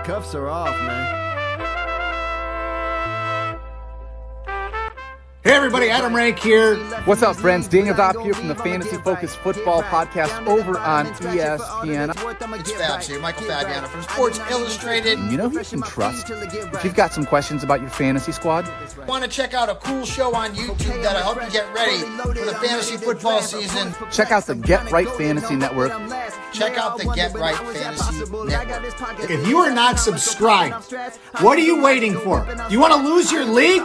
cuffs are off, man. Hey everybody, Adam Rank here. What's up, friends? Daniel Dopp here from the Fantasy Focused Football Podcast over on ESPN. It's Fabs here, Michael Fabiano from Sports Illustrated. You know who you can trust if you've got some questions about your fantasy squad? Want to check out a cool show on YouTube that'll help you get ready for the fantasy football season? Check out the Get Right Fantasy Network. Check out the Get Right Fantasy Network. If you are not subscribed, what are you waiting for? You want to lose your league?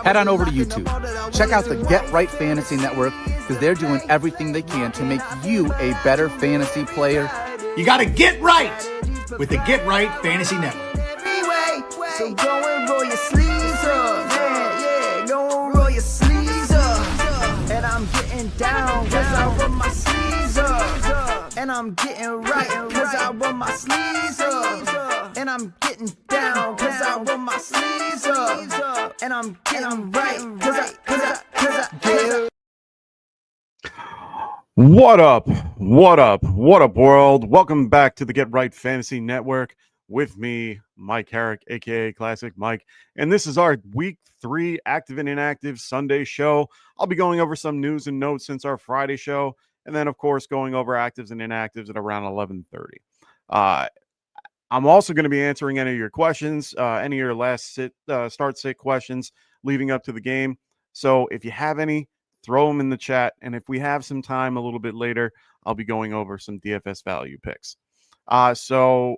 Head on over to YouTube. Check out the Get Right Fantasy Network because they're doing everything they can to make you a better fantasy player. You got to get right with the Get Right Fantasy Network. So go and roll your sleeves up. Yeah, go and roll your sleeves up. And I'm getting down cause I roll my sleeves up. And I'm getting right cause I roll my sleeves up. And I'm getting down cause I roll my sleeves up. And I'm getting right cause I What up, world? Welcome back to the Get Right Fantasy Network with me, Mike Herrick, aka Classic Mike, and this is our Week 3 Active and Inactive Sunday show. I'll be going over some news and notes since our Friday show, and then, of course, going over actives and inactives at around 11:30. I'm also going to be answering any of your questions, any of your last start-sit questions leading up to the game. So if you have any, throw them in the chat, and if we have some time a little bit later, I'll be going over some DFS value picks. So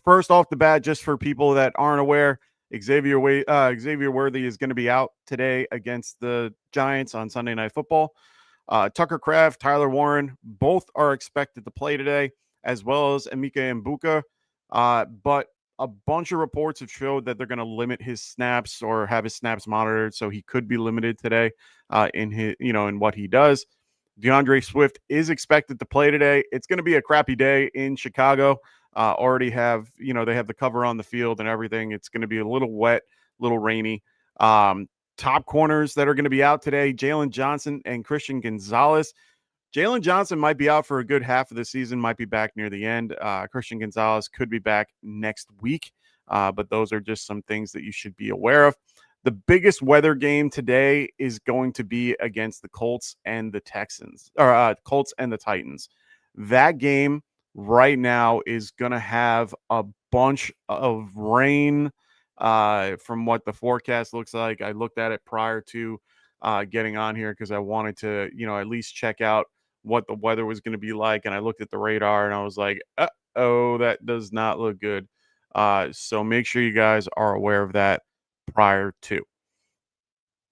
first off the bat, just for people that aren't aware, Xavier Worthy is going to be out today against the Giants on Sunday Night Football. Tucker Kraft, Tyler Warren, both are expected to play today, as well as Emeka Mbuka. But a bunch of reports have showed that they're going to limit his snaps or have his snaps monitored, so he could be limited today in what he does. DeAndre Swift is expected to play today. It's going to be a crappy day in Chicago. Already have, they have the cover on the field and everything. It's going to be a little wet, a little rainy. Top corners that are going to be out today, Jalen Johnson and Christian Gonzalez. Jalen Johnson might be out for a good half of the season, might be back near the end. Christian Gonzalez could be back next week, but those are just some things that you should be aware of. The biggest weather game today is going to be against the Colts and the Colts and the Titans. That game right now is going to have a bunch of rain from what the forecast looks like. I looked at it prior to getting on here because I wanted to, at least check out what the weather was going to be like. And I looked at the radar and I was like, oh, that does not look good. So make sure you guys are aware of that prior to.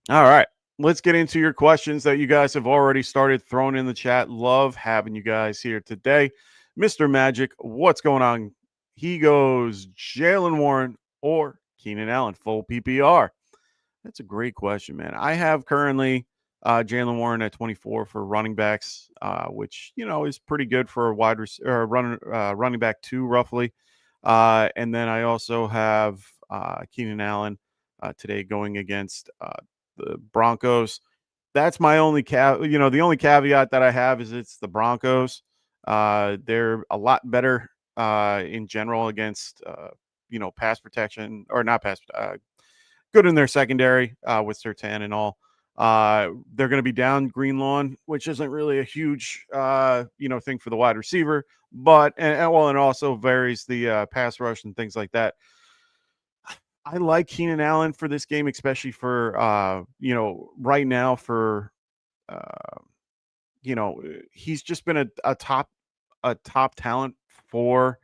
All right, let's get into your questions that you guys have already started throwing in the chat. Love having you guys here today. Mr. Magic, what's going on? He goes Jalen Warren or Keenan Allen, full PPR. That's a great question, man. I have currently Jalen Warren at 24 for running backs, which, is pretty good for a running back 2 roughly. And then I also have Keenan Allen today going against the Broncos. That's my only the only caveat that I have is it's the Broncos. They're a lot better in general against pass protection, or not pass good in their secondary with Surtain and all. They're going to be down Greenlaw, which isn't really a huge thing for the wide receiver, but and also varies the pass rush and things like that. I like Keenan Allen for this game, especially for right now for he's just been a top talent for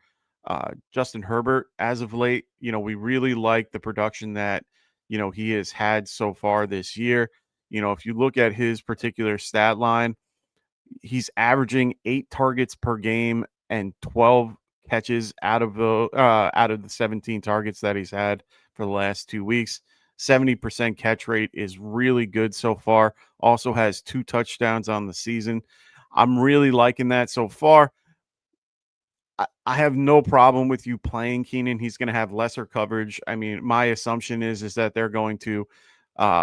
Justin Herbert as of late. We really like the production that he has had so far this year. If you look at his particular stat line, he's averaging 8 targets per game and 12 catches out of the 17 targets that he's had for the last 2 weeks. 70% catch rate is really good so far. Also has 2 touchdowns on the season. I'm really liking that so far. I have no problem with you playing Keenan. He's going to have lesser coverage. I mean, my assumption is that they're going to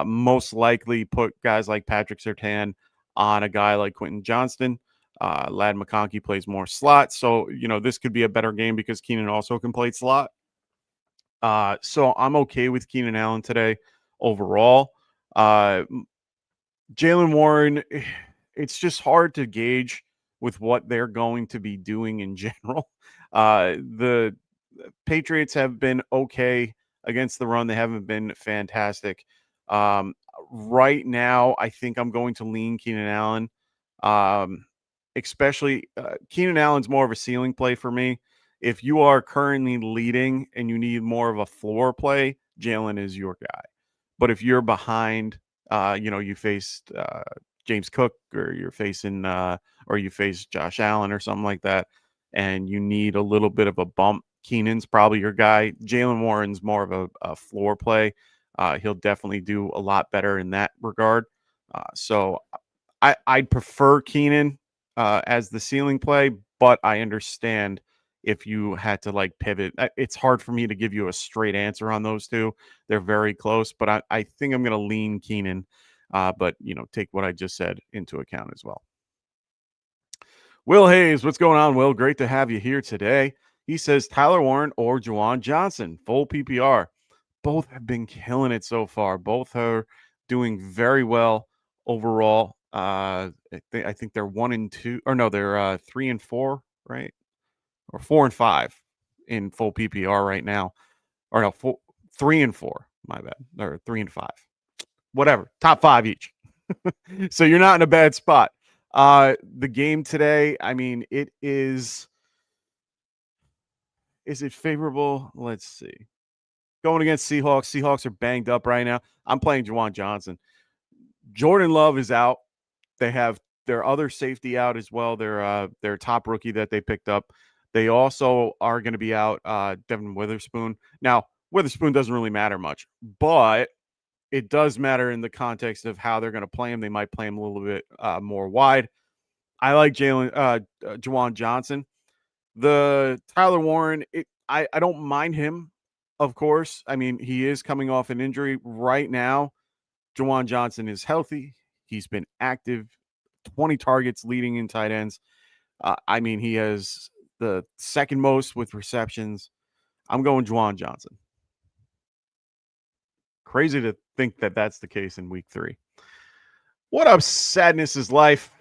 most likely put guys like Patrick Surtain on a guy like Quentin Johnston. Ladd McConkey plays more slot. So, this could be a better game because Keenan also can play slot. So I'm okay with Keenan Allen today overall. Jalen Warren, it's just hard to gauge with what they're going to be doing in general. The Patriots have been okay against the run. They haven't been fantastic. Um, right now, I think I'm going to lean Keenan Allen. Especially Keenan Allen's more of a ceiling play for me. If you are currently leading and you need more of a floor play, Jalen is your guy. But if you're behind, you faced James Cook or you're facing or you face Josh Allen or something like that, and you need a little bit of a bump, Keenan's probably your guy. Jalen Warren's more of a floor play. He'll definitely do a lot better in that regard. So I'd prefer Keenan as the ceiling play, but I understand if you had to like pivot. It's hard for me to give you a straight answer on those two. They're very close, but I think I'm going to lean Keenan. But take what I just said into account as well. Will Hayes, what's going on, Will? Great to have you here today. He says Tyler Warren or Juwan Johnson, full PPR. Both have been killing it so far. Both are doing very well overall. I think they're 1 and 2, or no, they're 3 and 4, right? Or 4 and 5 in full PPR right now. Or no, 3 and 4. My bad. Or 3 and 5. Whatever. Top 5 each. So you're not in a bad spot. The game today, I mean, it is it favorable? Let's see. Going against Seahawks. Seahawks are banged up right now. I'm playing Juwan Johnson. Jordan Love is out. They have their other safety out as well. Their top rookie that they picked up. They also are going to be out Devin Witherspoon. Now, Witherspoon doesn't really matter much, but it does matter in the context of how they're going to play him. They might play him a little bit more wide. I like Juwan Johnson. The Tyler Warren, I don't mind him, of course. I mean, he is coming off an injury right now. Juwan Johnson is healthy. He's been active, 20 targets leading in tight ends. I mean, he has the second most with receptions. I'm going Juwan Johnson. Crazy to think that that's the case in week 3. What up, Sadness is Life?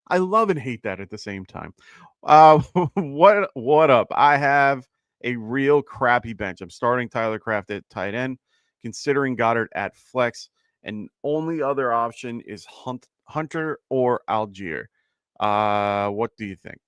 I love and hate that at the same time. What up? I have a real crappy bench. I'm starting Tyler Kraft at tight end, considering Goddard at flex, and only other option is Hunter or Algier. What do you think?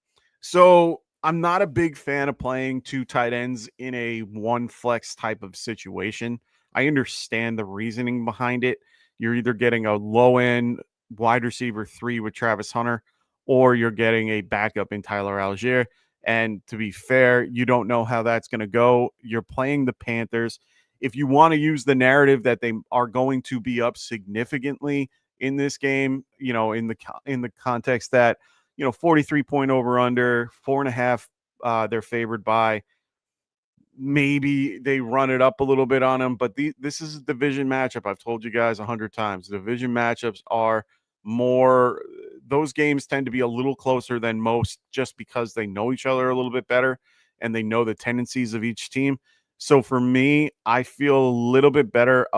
So I'm not a big fan of playing 2 tight ends in a one flex type of situation. I understand the reasoning behind it. You're either getting a low end wide receiver 3 with Travis Hunter, or you're getting a backup in Tyler Algier. And to be fair, you don't know how that's going to go. You're playing the Panthers. If you want to use the narrative that they are going to be up significantly in this game, in the context that 43-point over under 4.5, they're favored by. Maybe they run it up a little bit on them, but this is a division matchup. I've told you guys 100 times. Division matchups are more. Those games tend to be a little closer than most, just because they know each other a little bit better and they know the tendencies of each team. So for me, I feel a little bit better.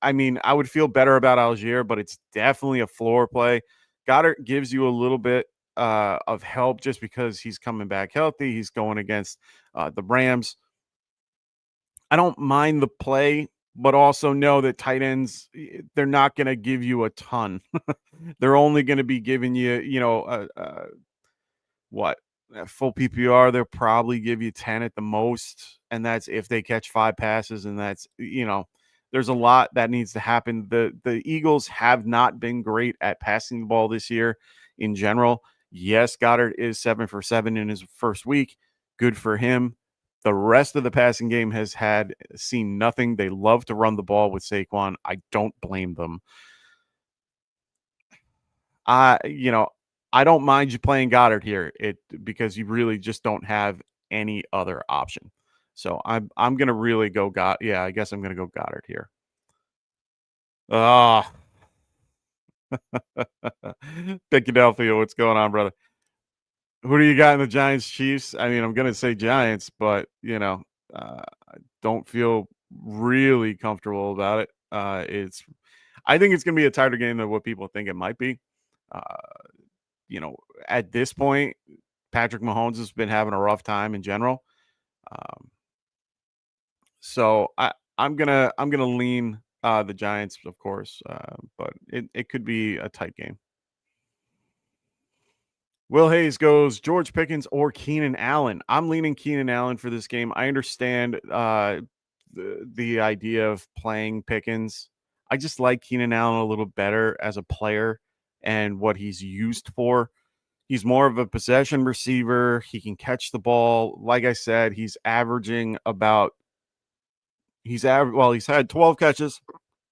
I would feel better about Algier, but it's definitely a floor play. Goddard gives you a little bit of help just because he's coming back healthy. He's going against the Rams. I don't mind the play, but also know that tight ends, they're not going to give you a ton. They're only going to be giving you, full PPR, they'll probably give you 10 at the most. And that's if they catch 5 passes. And that's, there's a lot that needs to happen. The Eagles have not been great at passing the ball this year in general. Yes, Goddard is 7 for 7 in his first week. Good for him. The rest of the passing game has seen nothing. They love to run the ball with Saquon. I don't blame them. I don't mind you playing Goddard here, because you really just don't have any other option. So I'm gonna really go I guess I'm gonna go Goddard here. Philadelphia, what's going on, brother? Who do you got in the Giants Chiefs? I mean, I'm gonna say Giants, but I don't feel really comfortable about it. I think it's going to be a tighter game than what people think it might be. At this point, Patrick Mahomes has been having a rough time in general. So I'm gonna lean the Giants, of course, but it could be a tight game. Will Hayes goes George Pickens or Keenan Allen. I'm leaning Keenan Allen for this game. I understand the idea of playing Pickens. I just like Keenan Allen a little better as a player and what he's used for. He's more of a possession receiver. He can catch the ball. Like I said, he's averaging about he's had 12 catches.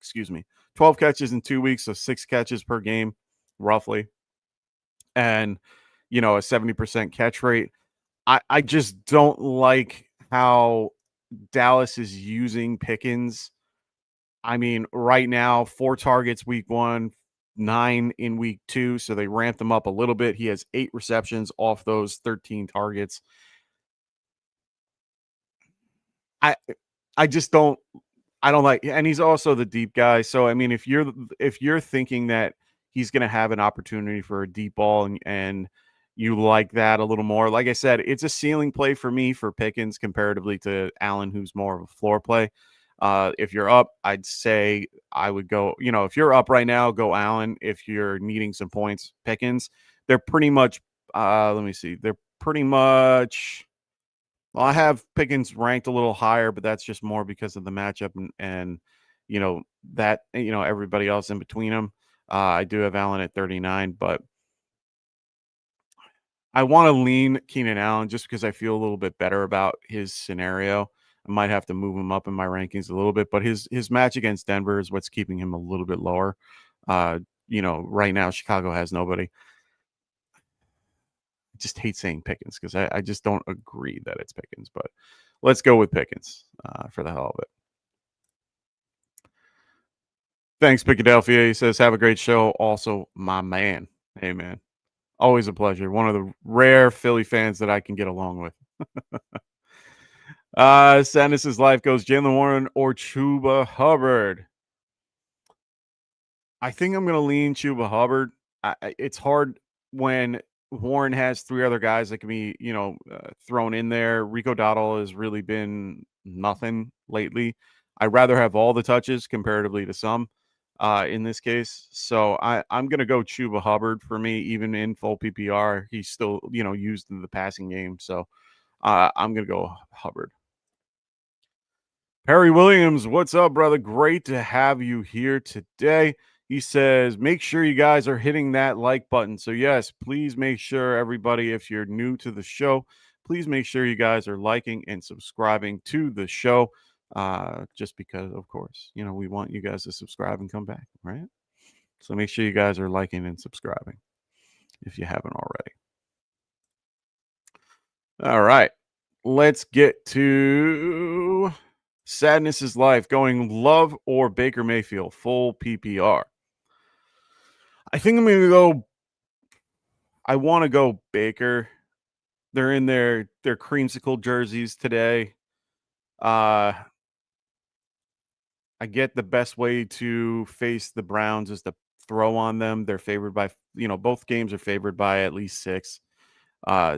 Excuse me. 12 catches in 2 weeks, so 6 catches per game, roughly. And a 70% catch rate. I just don't like how Dallas is using Pickens. I mean, right now, 4 targets week 1, 9 in week 2, so they ramped him up a little bit. He has 8 receptions off those 13 targets. I just don't like, and he's also the deep guy. So I mean, if you're thinking that he's going to have an opportunity for a deep ball and you like that a little more, like I said, it's a ceiling play for me for Pickens comparatively to Allen, who's more of a floor play. If you're up, I'd say I would go, if you're up right now, go Allen. If you're needing some points, Pickens. They're pretty much, let me see. They're pretty much, well, I have Pickens ranked a little higher, but that's just more because of the matchup and everybody else in between them. I do have Allen at 39, but I want to lean Keenan Allen just because I feel a little bit better about his scenario. I might have to move him up in my rankings a little bit, but his match against Denver is what's keeping him a little bit lower. Right now Chicago has nobody. I just hate saying Pickens because I just don't agree that it's Pickens, but let's go with Pickens for the hell of it. Thanks, Picadelphia. He says, have a great show. Also, my man. Hey, man. Always a pleasure. One of the rare Philly fans that I can get along with. Sadness's life goes Jalen Warren or Chuba Hubbard. I think I'm going to lean Chuba Hubbard. It's hard when Warren has 3 other guys that can be, thrown in there. Rico Dowdle has really been nothing lately. I'd rather have all the touches comparatively to some in this case. So I'm going to go Chuba Hubbard for me, even in full PPR. He's still, used in the passing game. So I'm going to go Hubbard. Perry Williams, what's up, brother? Great to have you here today. He says, make sure you guys are hitting that like button. So, yes, please make sure, everybody, if you're new to the show, please make sure you guys are liking and subscribing to the show. Just because, of course, we want you guys to subscribe and come back, right? So make sure you guys are liking and subscribing if you haven't already. All right. Let's get to Sadness is Life, going Love or Baker Mayfield, full PPR. I think I'm going to go. I want to go Baker. They're in their creamsicle jerseys today. I get the best way to face the Browns is to throw on them. They're favored by, both games are favored by at least 6.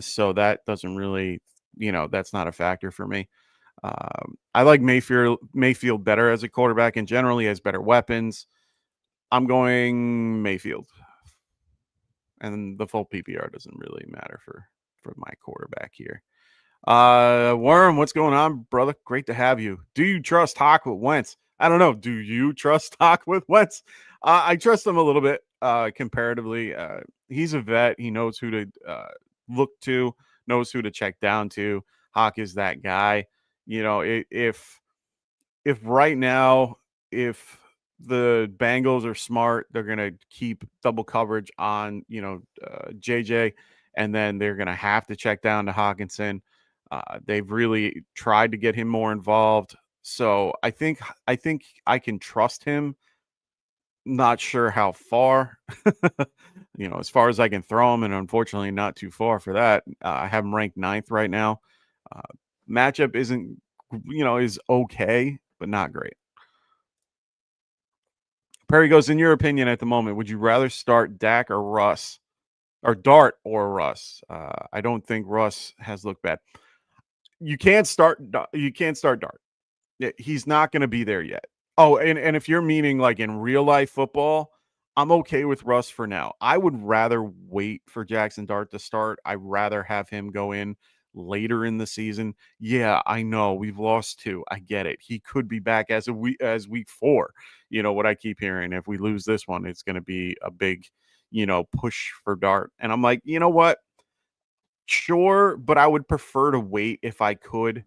So that doesn't really, that's not a factor for me. I like Mayfield better as a quarterback and generally has better weapons. I'm going Mayfield. And the full PPR doesn't really matter for my quarterback here. Worm, what's going on, brother? Great to have you. Do you trust Hawk with Wentz? I don't know. Do you trust Hawk with Wentz? I trust him a little bit comparatively. He's a vet. He knows who to look to, knows who to check down to. Hawk is that guy. If right now, if the Bengals are smart, they're going to keep double coverage on, JJ, and then they're going to have to check down to Hawkinson. They've really tried to get him more involved. So I think I can trust him. Not sure how far, as far as I can throw him, and unfortunately not too far for that. I have him ranked 9th right now. Matchup isn't is okay, but not great. Perry goes, in your opinion at the moment, would you rather start Dak or Russ? Or Dart or Russ? I don't think Russ has looked bad. You can't start Dart. Yeah, he's not going to be there yet. Oh, and if you're meaning like in real life football, I'm okay with Russ for now. I would rather wait for Jackson Dart to start. I'd rather have him go in later in the season. Yeah, I know we've lost 2. I get it. He could be back as week 4. What I keep hearing. If we lose this one, it's going to be a big, push for Dart. And I'm like, you know what? Sure, but I would prefer to wait if I could.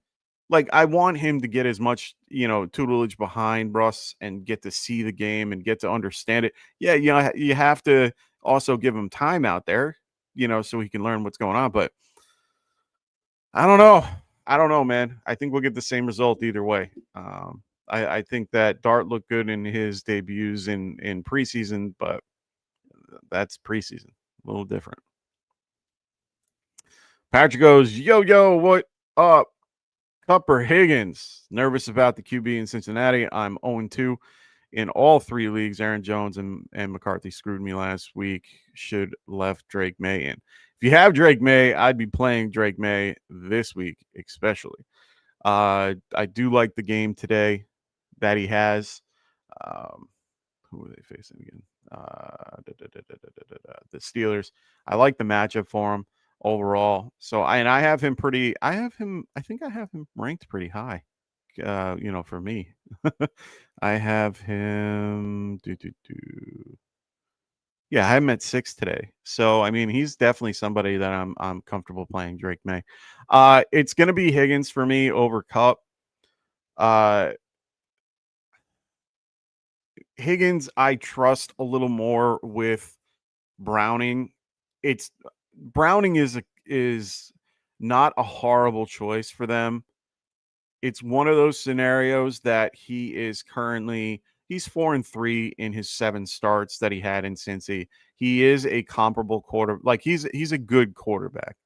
Like, I want him to get as much, tutelage behind Russ and get to see the game and get to understand it. Yeah, you have to also give him time out there, so he can learn what's going on. But I don't know. I don't know, man. I think we'll get the same result either way. I think that Dart looked good in his debuts in preseason, but that's preseason. A little different. Patrick goes, yo, what up? Cup or Higgins? Nervous about the QB in Cincinnati. I'm 0-2 in all 3 leagues. Aaron Jones and McCarthy screwed me last week. Should left Drake May in. If you have Drake May, I'd be playing Drake May this week, especially. I do like the game today that he has. Who are they facing again? The Steelers. I like the matchup for him overall. So I have him I think I have him ranked pretty high. For me. I have him Yeah, I have him at 6 today. So I mean, he's definitely somebody that I'm comfortable playing Drake May. It's gonna be Higgins for me over Cup. Higgins, I trust a little more with Browning. Browning is not a horrible choice for them. It's one of those scenarios that he's 4-3 in his 7 starts that he had in Cincy. He is a comparable he's a good quarterback.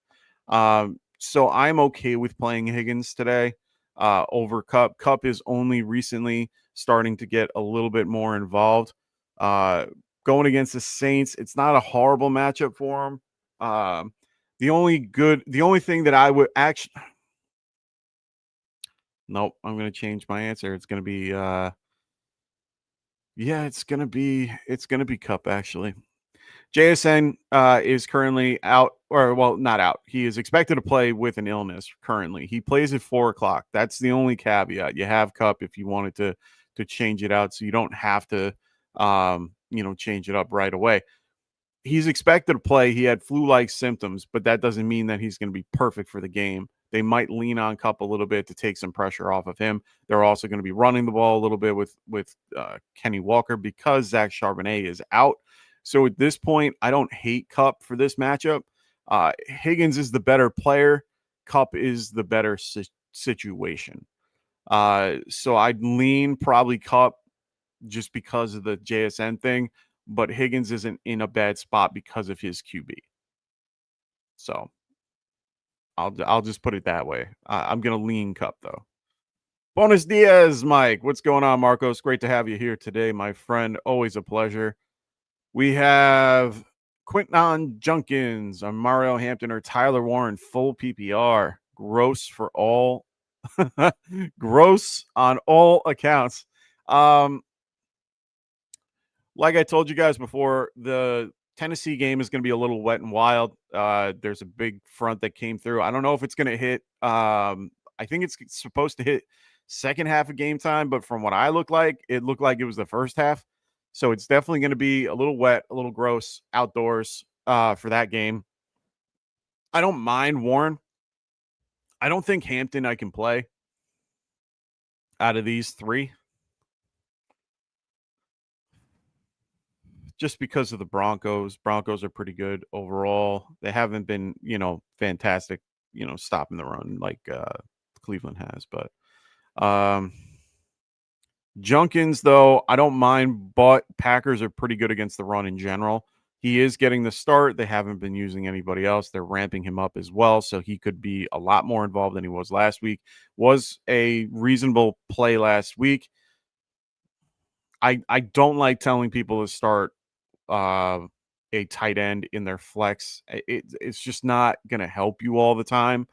So I'm okay with playing Higgins today over Cup. Cup is only recently starting to get a little bit more involved. Going against the Saints, it's not a horrible matchup for him. The only thing that I would actually, nope, I'm going to change my answer. It's going to be, it's going to be Cup actually. JSN is currently out, not out. He is expected to play with an illness currently. He plays at 4:00. That's the only caveat. You have Cup if you wanted to change it out, so you don't have to, change it up right away. He's expected to play. He had flu-like symptoms, but that doesn't mean that he's going to be perfect for the game. They might lean on Cup a little bit to take some pressure off of him. They're also going to be running the ball a little bit with Kenny Walker because Zach Charbonnet is out. So at this point, I don't hate Cup for this matchup. Higgins is the better player. Cup is the better situation. So I'd lean probably Cup just because of the JSN thing, but Higgins isn't in a bad spot because of his QB. So I'll just put it that way. I'm going to lean Cup, though. Bonus Diaz, Mike. What's going on, Marcos? Great to have you here today, my friend. Always a pleasure. We have Quinton Junkins, Mario Hampton, or Tyler Warren, full PPR. Gross for all. Gross on all accounts. Like I told you guys before, the Tennessee game is going to be a little wet and wild. There's a big front that came through. I don't know if it's going to hit. I think it's supposed to hit second half of game time, but from what it looked like it was the first half. So it's definitely going to be a little wet, a little gross outdoors for that game. I don't mind Warren. I don't think Hampton I can play out of these 3. Just because of the Broncos. Broncos are pretty good overall. They haven't been, fantastic, stopping the run like Cleveland has. But Junkins, though, I don't mind, but Packers are pretty good against the run in general. He is getting the start. They haven't been using anybody else. They're ramping him up as well, so he could be a lot more involved than he was last week. Was a reasonable play last week. I don't like telling people to start a tight end in their flex. It's just not going to help you all the time.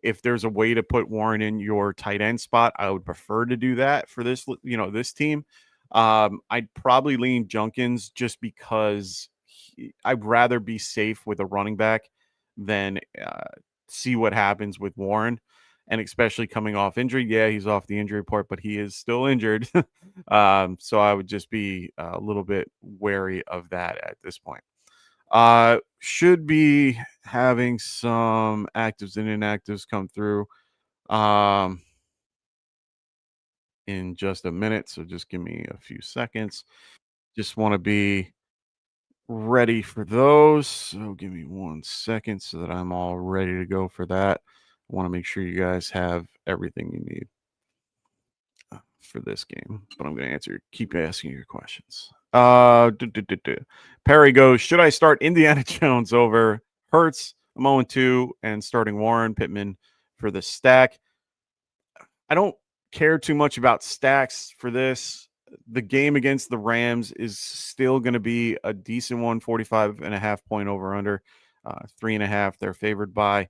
If there's a way to put Warren in your tight end spot, I would prefer to do that for this, this team. I'd probably lean Junkins just because I'd rather be safe with a running back than see what happens with Warren. And especially coming off injury. Yeah, he's off the injury report, but he is still injured. So I would just be a little bit wary of that at this point. Should be having some actives and inactives come through in just a minute. So just give me a few seconds. Just want to be ready for those. So give me 1 second so that I'm all ready to go for that. I want to make sure you guys have everything you need for this game, but I'm going to keep asking your questions. Perry goes, should I start Indiana Jones over Hurts? I'm 0-2 and starting Warren Pittman for the stack. I don't care too much about stacks for this. The game against the Rams is still going to be a decent one, 45.5 point over under, 3.5. They're favored by.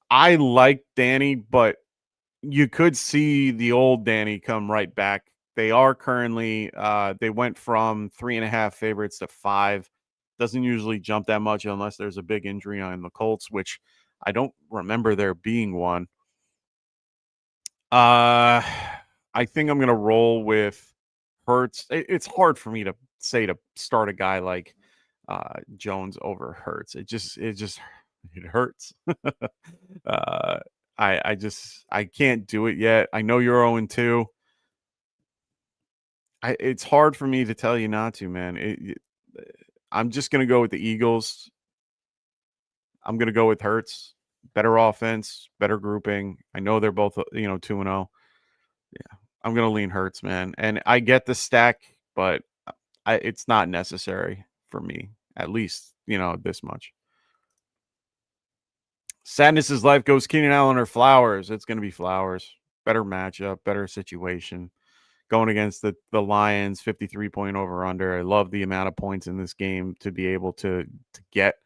I like Danny, but you could see the old Danny come right back. They are currently, they went from 3.5 favorites to 5. Doesn't usually jump that much unless there's a big injury on the Colts, which I don't remember there being one. I think I'm going to roll with Hurts. It's hard for me to say to start a guy like Jones over Hurts. It hurts. I can't do it yet. I know you're 0-2. It's hard for me to tell you not to, man. I'm just going to go with the Eagles. I'm going to go with Hurts. Better offense, better grouping. I know they're both, 2-0. Yeah, I'm going to lean Hurts, man. And I get the stack, but it's not necessary for me, at least, this much. Sadness's life goes Keenan Allen or Flowers. It's going to be Flowers. Better matchup, better situation. Going against the Lions, 53 point over under. I love the amount of points in this game to be able to get.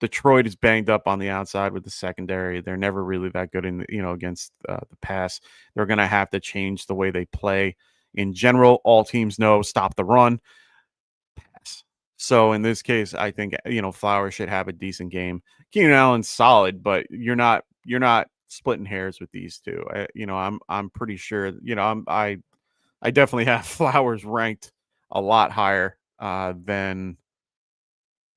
Detroit is banged up on the outside with the secondary. They're never really that good in against the pass. They're going to have to change the way they play. In general, all teams know stop the run, pass. So in this case, I think Flowers should have a decent game. Keenan Allen's solid, but you're not splitting hairs with these two. I'm pretty sure. I definitely have Flowers ranked a lot higher than.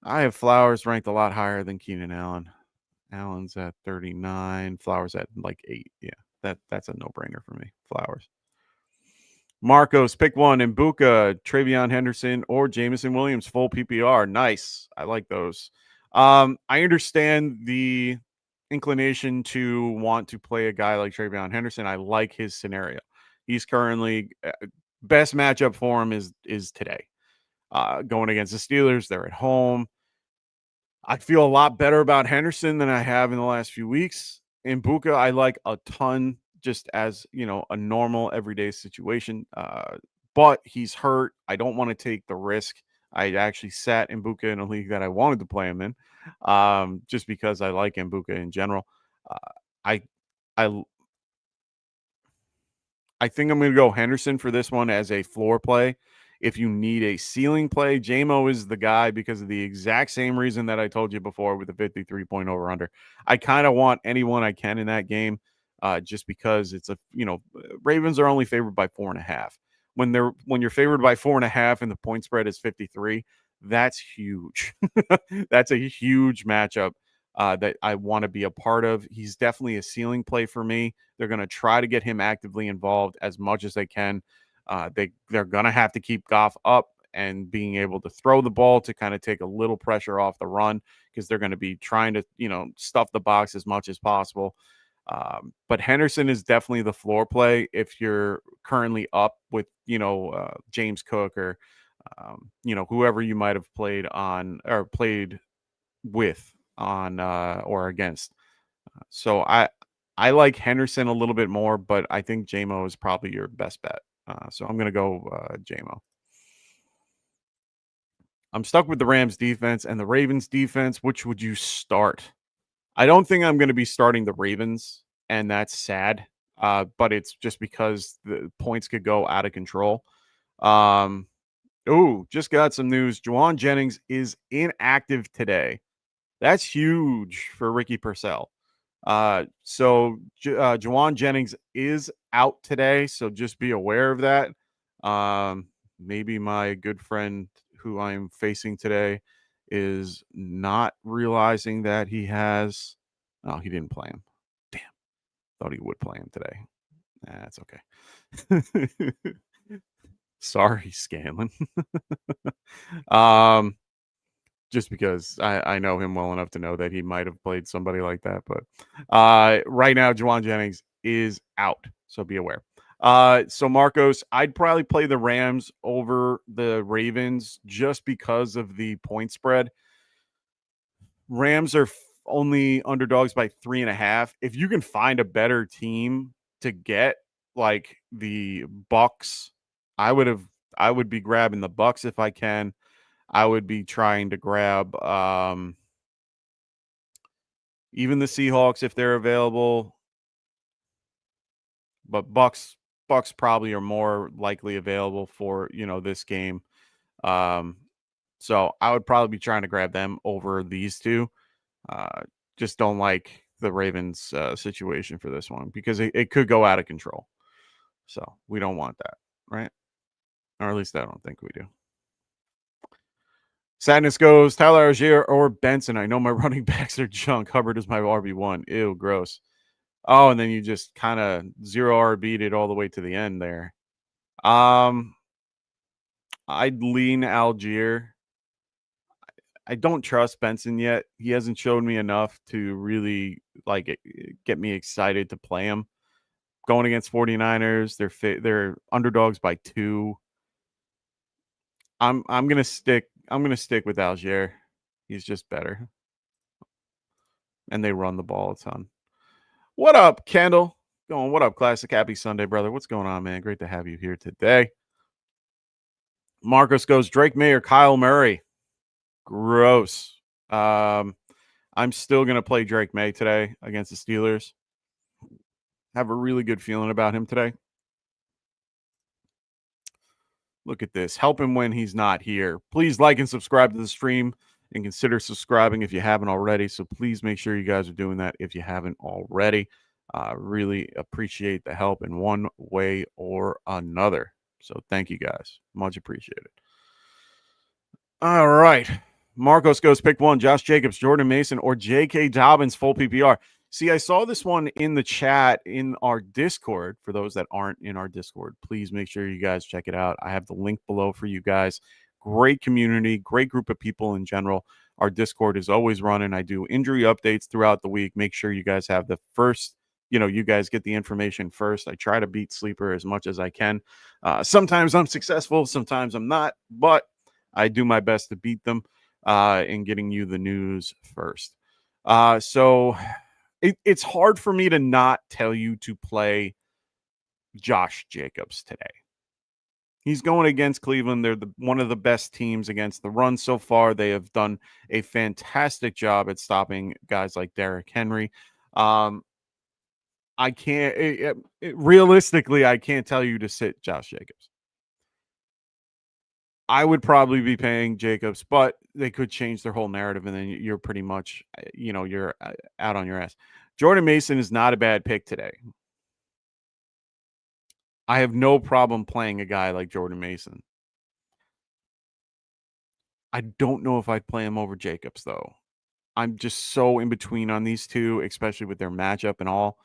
I have Flowers ranked a lot higher than Keenan Allen. Allen's at 39. Flowers at like 8. Yeah, that's a no-brainer for me. Flowers. Marcos, pick one. Mbuka, Travion Henderson, or Jameson Williams, full PPR. Nice. I like those. I understand the inclination to want to play a guy like Travion Henderson. I like his scenario. He's currently best matchup for him is today. Going against the Steelers, they're at home. I feel a lot better about Henderson than I have in the last few weeks. In Mbuka, I like a ton just as, a normal everyday situation. But he's hurt. I don't want to take the risk. I actually sat Mbuka in a league that I wanted to play him in just because I like Mbuka in general. I think I'm going to go Henderson for this one as a floor play. If you need a ceiling play, JMO is the guy because of the exact same reason that I told you before with the 53 point over under. I kind of want anyone I can in that game just because it's Ravens are only favored by 4.5. When you're favored by 4.5 and the point spread is 53, that's huge. That's a huge matchup that I want to be a part of. He's definitely a ceiling play for me. They're going to try to get him actively involved as much as they can. They're going to have to keep Goff up and being able to throw the ball to kind of take a little pressure off the run because they're going to be trying to, stuff the box as much as possible. But Henderson is definitely the floor play if you're currently up with, James Cook or whoever you might have played on or played with on or against. So I like Henderson a little bit more, but I think JMO is probably your best bet. So I'm going to go JMO. I'm stuck with the Rams defense and the Ravens defense. Which would you start? I don't think I'm going to be starting the Ravens, and that's sad. But it's just because the points could go out of control. Just got some news. Juwan Jennings is inactive today. That's huge for Ricky Purcell. So Juwan Jennings is out today, so just be aware of that. Maybe my good friend who I'm facing today is not realizing that he has. Oh, he didn't play him. Damn, thought he would play him today. That's okay. Sorry, Scanlon. Just because I know him well enough to know that he might have played somebody like that. But right now, Juwan Jennings is out, so be aware. So Marcos, I'd probably play the Rams over the Ravens just because of the point spread. Rams are only underdogs by 3.5. If you can find a better team to get, like the Bucks, I would be grabbing the Bucks if I can. I would be trying to grab even the Seahawks if they're available. But Bucks probably are more likely available for, this game. So I would probably be trying to grab them over these two. Just don't like the Ravens situation for this one because it could go out of control. So we don't want that, right? Or at least I don't think we do. Sadness goes Tyler Algier or Benson. I know my running backs are junk. Hubbard is my RB1. Ew, gross. Oh, and then you just kind of 0 RB'd it all the way to the end there. I'd lean Algier. I don't trust Benson yet. He hasn't shown me enough to really get me excited to play him. Going against 49ers, they're underdogs by 2. I'm gonna stick with Algier. He's just better. And they run the ball a ton. What up, Kendall? What up, Classic? Happy Sunday, brother. What's going on, man? Great to have you here today. Marcos goes Drake May or Kyle Murray. Gross. I'm still going to play Drake May today against the Steelers. Have a really good feeling about him today. Look at this. Help him when he's not here. Please like and subscribe to the stream and consider subscribing if you haven't already. So please make sure you guys are doing that if you haven't already. Really appreciate the help in one way or another. So thank you guys. Much appreciated. All right. Marcos goes pick 1. Josh Jacobs, Jordan Mason, or J.K. Dobbins full PPR. See, I saw this one in the chat in our Discord. For those that aren't in our Discord, please make sure you guys check it out. I have the link below for you guys. Great community, great group of people in general. Our Discord is always running. I do injury updates throughout the week. Make sure you guys have the first, you guys get the information first. I try to beat Sleeper as much as I can. Sometimes I'm successful, sometimes I'm not, but I do my best to beat them in getting you the news first. So it's hard for me to not tell you to play Josh Jacobs today. He's going against Cleveland. They're one of the best teams against the run so far. They have done a fantastic job at stopping guys like Derrick Henry. I can't realistically, I can't tell you to sit Josh Jacobs. I would probably be paying Jacobs, but they could change their whole narrative, and then you're pretty much, you're out on your ass. Jordan Mason is not a bad pick today. I have no problem playing a guy like Jordan Mason. I don't know if I'd play him over Jacobs, though. I'm just so in between on these two, especially with their matchup and all.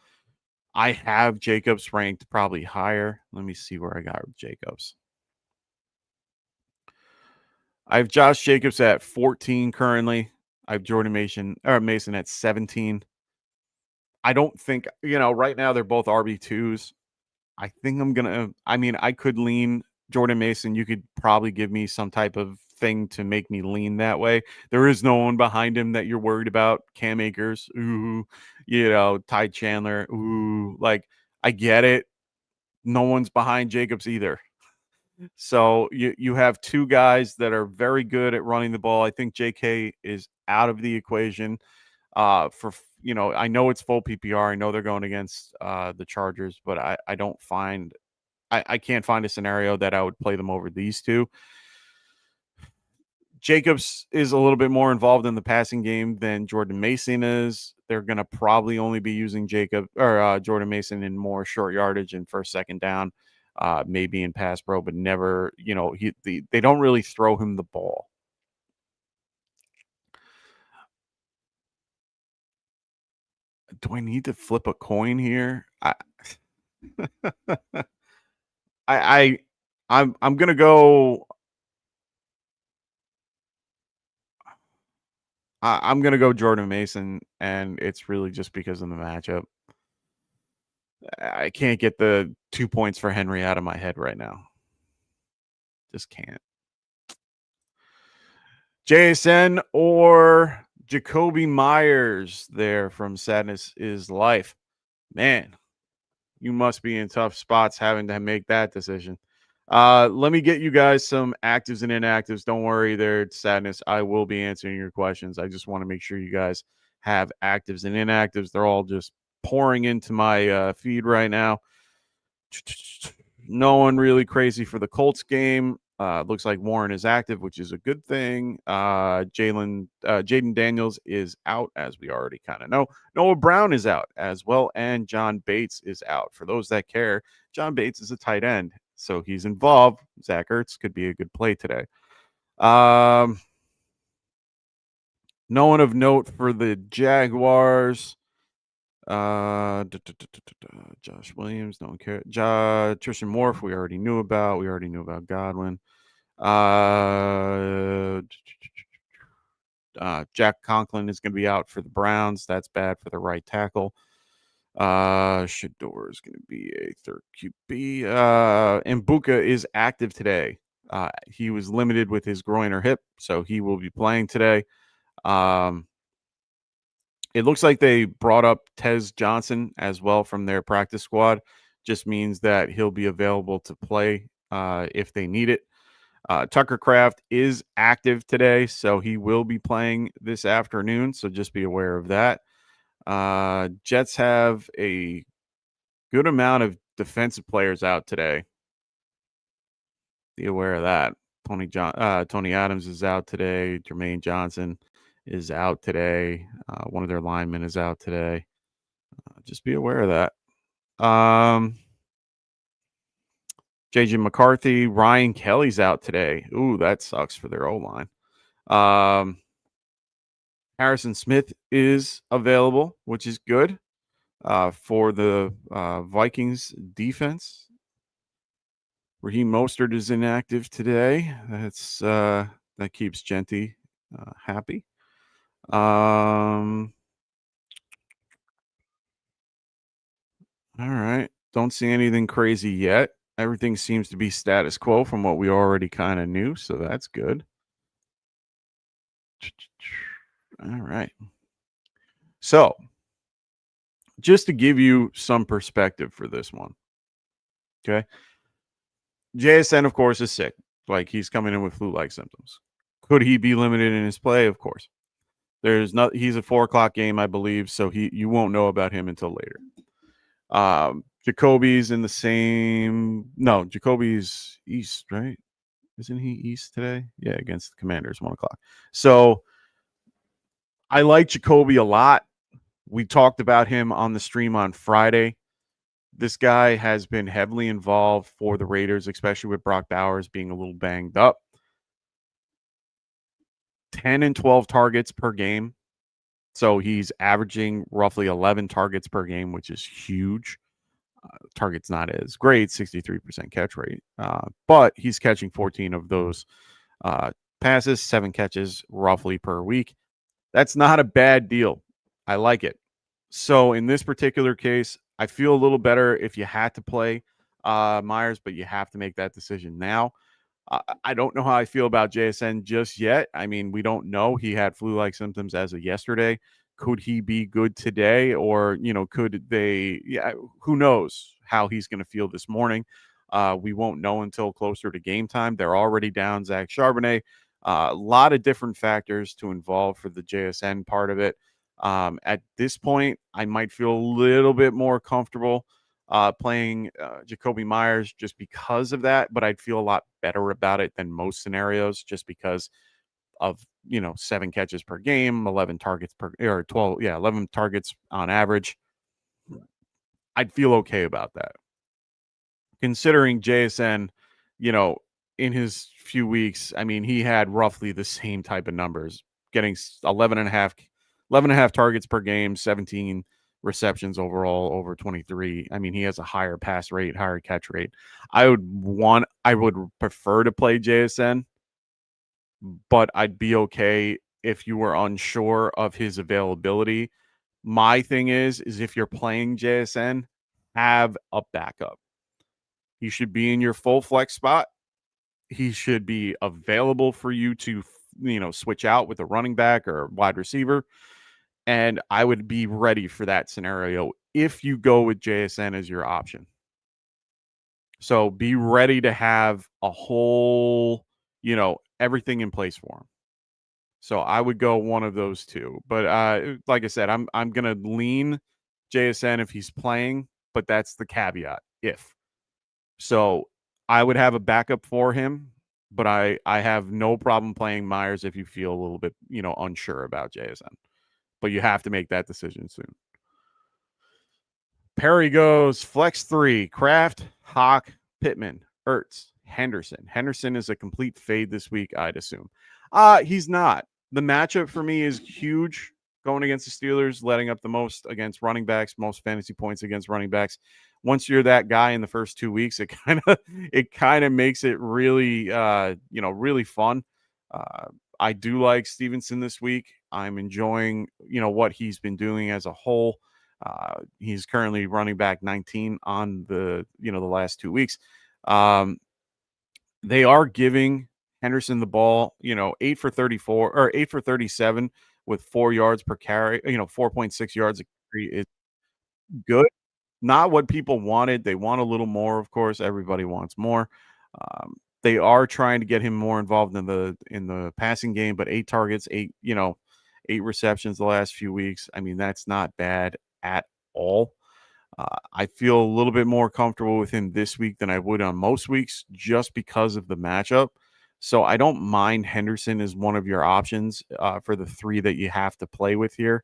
I have Jacobs ranked probably higher. Let me see where I got Jacobs. I have Josh Jacobs at 14 currently. I have Jordan Mason at 17. I don't think, right now they're both RB2s. I think I could lean Jordan Mason, you could probably give me some type of thing to make me lean that way. There is no one behind him that you're worried about. Cam Akers, ooh, Ty Chandler, ooh, like I get it. No one's behind Jacobs either. So you have two guys that are very good at running the ball. I think JK is out of the equation. I know it's full PPR. I know they're going against the Chargers, but I can't find a scenario that I would play them over these two. Jacobs is a little bit more involved in the passing game than Jordan Mason is. They're going to probably only be using Jordan Mason in more short yardage and first, second down, maybe in pass pro, but never, they don't really throw him the ball. Do I need to flip a coin here? I'm going to go. I'm going to go Jordan Mason, and it's really just because of the matchup. I can't get the 2 points for Henry out of my head right now. Just can't. JSN or Jacoby Myers there from Sadness is Life. Man, you must be in tough spots having to make that decision. Let me get you guys some actives and inactives. Don't worry there, Sadness. I will be answering your questions. I just want to make sure you guys have actives and inactives. They're all just pouring into my feed right now. No one really crazy for the Colts game. Looks like Warren is active, which is a good thing. Jaden Daniels is out, as we already kind of know. Noah Brown is out as well, and John Bates is out. For those that care, John Bates is a tight end, so he's involved. Zach Ertz could be a good play today. No one of note for the Jaguars. Josh Williams, no one cares. Tristan Morph, we already knew about. We already knew about Godwin. Jack Conklin is going to be out for the Browns. That's bad for the right tackle. Shador is going to be a third QB. Mbuka is active today. He was limited with his groin or hip, so he will be playing today. It looks like they brought up Tez Johnson as well from their practice squad. Just means that he'll be available to play if they need it. Tucker Kraft is active today, so he will be playing this afternoon. So just be aware of that. Jets have a good amount of defensive players out today. Be aware of that. Tony Adams is out today. Jermaine Johnson is out today. One of their linemen is out today. Just be aware of that. JJ McCarthy, Ryan Kelly's out today. Ooh, that sucks for their O-line. Harrison Smith is available, which is good for the Vikings defense. Raheem Mostert is inactive today. That keeps Genty happy. All right. Don't see anything crazy yet. Everything seems to be status quo from what we already kind of knew, so that's good. All right. So, just to give you some perspective for this one, okay? JSN, of course, is sick. Like, he's coming in with flu-like symptoms. Could he be limited in his play? Of course. He's a 4:00 game, I believe, so you won't know about him until later. Jacoby's in the same. No, Jacoby's East, right? Isn't he East today? Yeah, against the Commanders, 1:00. So I like Jacoby a lot. We talked about him on the stream on Friday. This guy has been heavily involved for the Raiders, especially with Brock Bowers being a little banged up. 10 and 12 targets per game. So he's averaging roughly 11 targets per game, which is huge. Target's not as great, 63% catch rate. But he's catching 14 of those passes, 7 catches roughly per week. That's not a bad deal. I like it. So in this particular case, I feel a little better if you had to play Myers, but you have to make that decision now. I don't know how I feel about JSN just yet. I mean, we don't know. He had flu-like symptoms as of yesterday. Could he be good today? Or, could they, who knows how he's going to feel this morning. We won't know until closer to game time. They're already down Zach Charbonnet. A lot of different factors to involve for the JSN part of it. At this point, I might feel a little bit more comfortable playing Jacoby Myers just because of that, but I'd feel a lot better about it than most scenarios just because of 7 catches per game, 11 targets per or 12, 11 targets on average. I'd feel okay about that. Considering JSN, in his few weeks, I mean, he had roughly the same type of numbers, getting 11 and a half targets per game, 17 receptions overall over 23. I mean, he has a higher pass rate, higher catch rate. I would prefer to play JSN, but I'd be okay if you were unsure of his availability. My thing is if you're playing JSN, have a backup. He should be in your full flex spot. He should be available for you to, switch out with a running back or wide receiver. And I would be ready for that scenario if you go with JSN as your option. So be ready to have a whole, everything in place for him. So I would go one of those two. But like I said, I'm going to lean JSN if he's playing, but that's the caveat, if. So I would have a backup for him, but I have no problem playing Myers if you feel a little bit, unsure about JSN. But you have to make that decision soon. Perry goes flex 3, Kraft, Hawk, Pittman, Ertz, Henderson. Henderson is a complete fade this week, I'd assume. He's not. The matchup for me is huge going against the Steelers, letting up the most against running backs, most fantasy points against running backs. Once you're that guy in the first 2 weeks, it kind of makes it really really fun. I do like Stevenson this week. I'm enjoying what he's been doing as a whole. He's currently running back 19 on the the last 2 weeks. They are giving Henderson the ball, 8 for 34 or 8 for 37 with 4 yards per carry, 4.6 yards a carry is good. Not what people wanted. They want a little more, of course. Everybody wants more. They are trying to get him more involved in the passing game, but 8 targets, 8 receptions the last few weeks. I mean, that's not bad at all. I feel a little bit more comfortable with him this week than I would on most weeks just because of the matchup. So I don't mind Henderson as one of your options for the 3 that you have to play with here.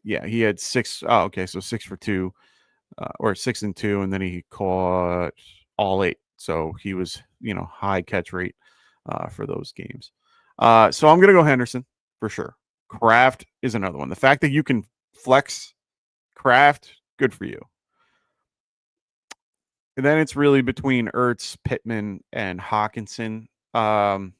Yeah, he had 6. Oh, okay. So 6 for 2 or 6 and 2. And then he caught all 8. So he was, high catch rate for those games. So I'm going to go Henderson for sure. Kraft is another one. The fact that you can flex Kraft, good for you. And then it's really between Ertz, Pittman, and Hawkinson. Like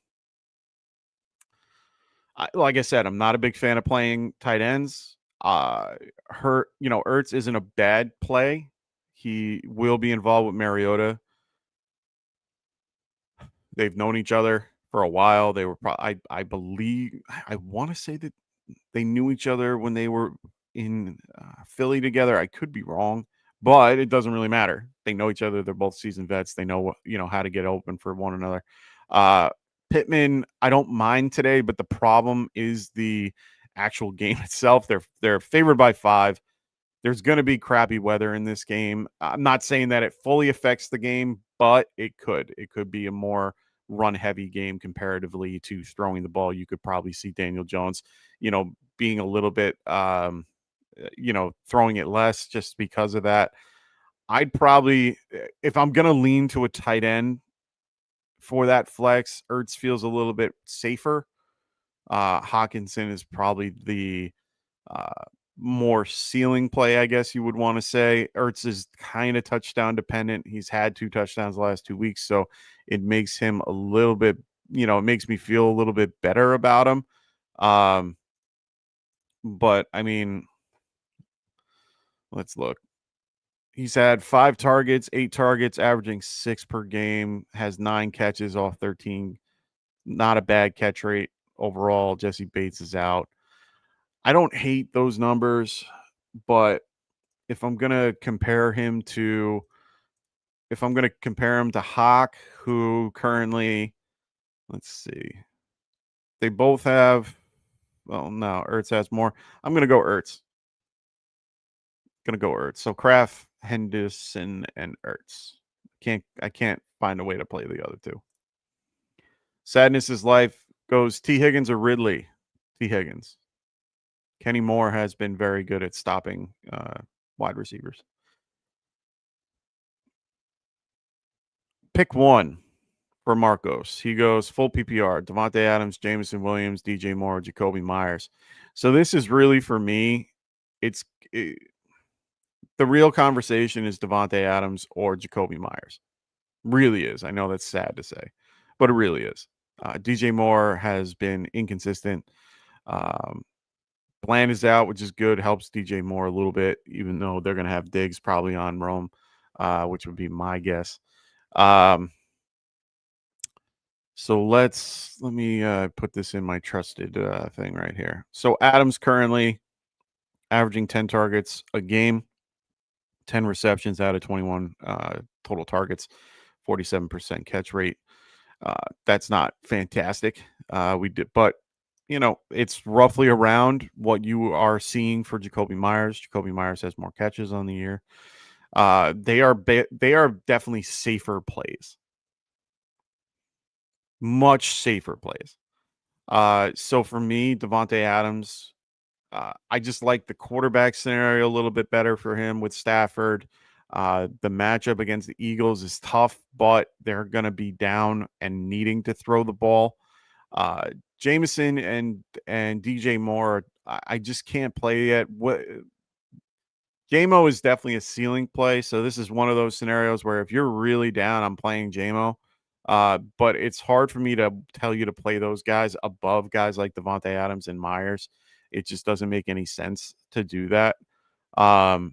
I said, I'm not a big fan of playing tight ends. Ertz isn't a bad play. He will be involved with Mariota. They've known each other for a while. They were I believe, I want to say that they knew each other when they were in Philly together. I could be wrong, but it doesn't really matter. They know each other. They're both seasoned vets. They know how to get open for one another. Pittman, I don't mind today, but the problem is the actual game itself. They're favored by 5. There's going to be crappy weather in this game. I'm not saying that it fully affects the game, but it could. It could be a more run-heavy game comparatively to throwing the ball. You could probably see Daniel Jones, being a little bit, throwing it less just because of that. I'd probably, if I'm going to lean to a tight end for that flex, Ertz feels a little bit safer. Hawkinson is probably the more ceiling play, I guess you would want to say. Ertz is kind of touchdown dependent. He's had 2 touchdowns the last 2 weeks, so it makes him a little bit, it makes me feel a little bit better about him. But I mean, let's look. He's had 5 targets, 8 targets, averaging 6 per game, has 9 catches off 13. Not a bad catch rate overall. Jesse Bates is out. I don't hate those numbers, but if I'm going to compare him to Hawk, who currently, let's see, they both have, well, no, Ertz has more. I'm going to go Ertz. So Kraft, Henderson, and Ertz. I can't find a way to play the other two. Sadness is life goes T. Higgins or Ridley. T. Higgins. Kenny Moore has been very good at stopping wide receivers. Pick one for Marcos. He goes full PPR. Devontae Adams, Jameson Williams, DJ Moore, Jacoby Myers. So this is really, for me, the real conversation is Devontae Adams or Jacoby Myers. Really is. I know that's sad to say, but it really is. DJ Moore has been inconsistent. Bland is out, which is good. Helps DJ Moore a little bit, even though they're going to have Diggs probably on Rome, which would be my guess. So let me put this in my trusted thing right here. So Adams currently averaging 10 targets a game, 10 receptions out of 21 total targets, 47% catch rate. That's not fantastic. But it's roughly around what you are seeing for Jacoby Myers. Jacoby Myers has more catches on the year. They are definitely safer plays. Much safer plays. So for me, Devontae Adams, I just like the quarterback scenario a little bit better for him with Stafford. The matchup against the Eagles is tough, but they're going to be down and needing to throw the ball. Jameson and DJ Moore, I just can't play yet. JMO is definitely a ceiling play, so this is one of those scenarios where if you're really down, I'm playing JMO. But it's hard for me to tell you to play those guys above guys like Devontae Adams and Myers. It just doesn't make any sense to do that. I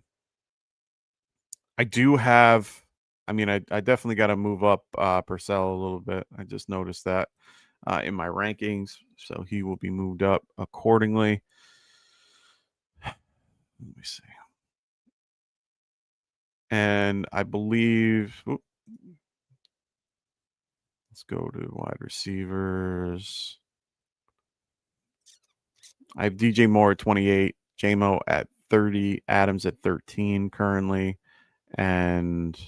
definitely got to move up Purcell a little bit. I just noticed that in my rankings, so he will be moved up accordingly. Let me see. And I believe, let's go to wide receivers. I have DJ Moore at 28, JMO at 30, Adams at 13 currently, and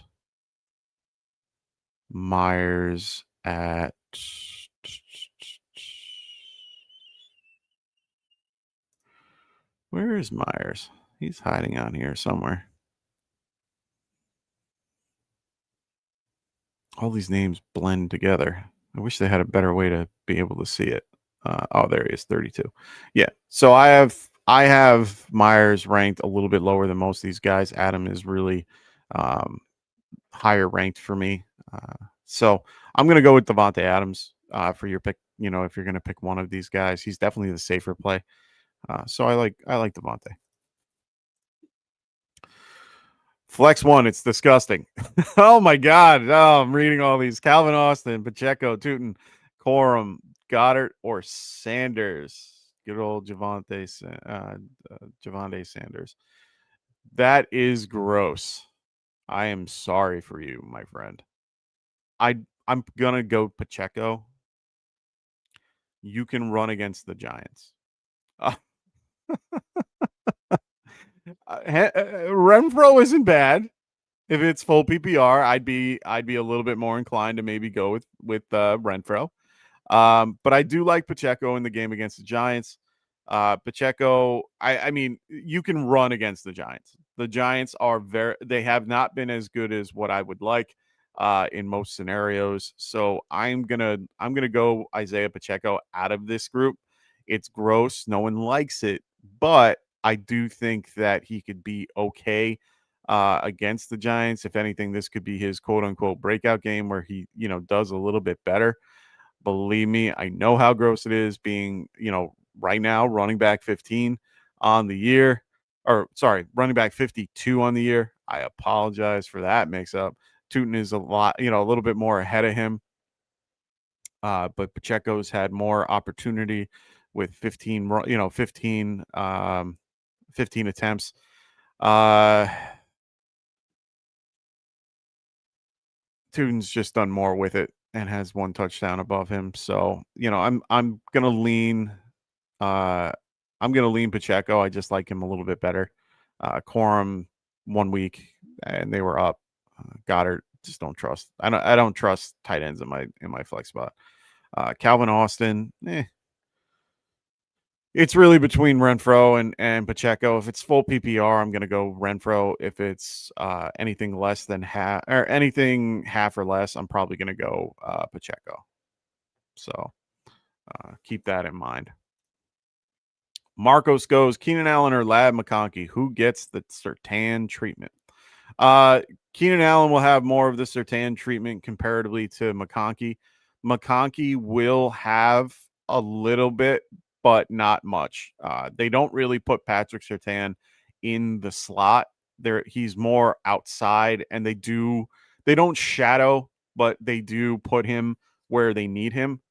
Myers at where is Myers? He's hiding on here somewhere. All these names blend together. I wish they had a better way to be able to see it. There he is, 32. Yeah. So I have Myers ranked a little bit lower than most of these guys. Adam is really higher ranked for me. So I'm going to go with Devontae Adams for your pick. If you're going to pick one of these guys, he's definitely the safer play. So I like Devontae. Flex one, it's disgusting. Oh my God. Oh, I'm reading all these. Calvin Austin, Pacheco, Tootin, Corum, Goddard, or Sanders. Good old Javonte Sanders. That is gross. I am sorry for you, my friend. I'm gonna go Pacheco. You can run against the Giants. Renfro isn't bad. If it's full PPR, I'd be a little bit more inclined to maybe go with Renfro. But I do like Pacheco in the game against the Giants. Pacheco, I mean, you can run against the Giants. The Giants they have not been as good as what I would like in most scenarios. So I'm gonna go Isaiah Pacheco out of this group. It's gross. No one likes it, but I do think that he could be okay against the Giants. If anything, this could be his quote unquote breakout game where he, does a little bit better. Believe me, I know how gross it is being, right now running back 15 on the year running back 52 on the year. I apologize for that mix-up. Tootin is a little bit more ahead of him. But Pacheco's had more opportunity with 15 attempts. Tootin's just done more with it and has one touchdown above him. So, I'm going to lean Pacheco. I just like him a little bit better. Corum 1 week and they were up. Goddard just don't trust. I don't trust tight ends in my flex spot. Calvin Austin, it's really between Renfro and Pacheco. If it's full PPR, I'm going to go Renfro. If it's anything less than half or anything half or less, I'm probably going to go Pacheco. So keep that in mind. Marcos goes Keenan Allen or Lad McConkey. Who gets the Surtain treatment? Keenan Allen will have more of the Surtain treatment comparatively to McConkey. McConkey will have a little bit, but not much. They don't really put Patrick Surtain in the slot. He's more outside, and they don't shadow, but they do put him where they need him.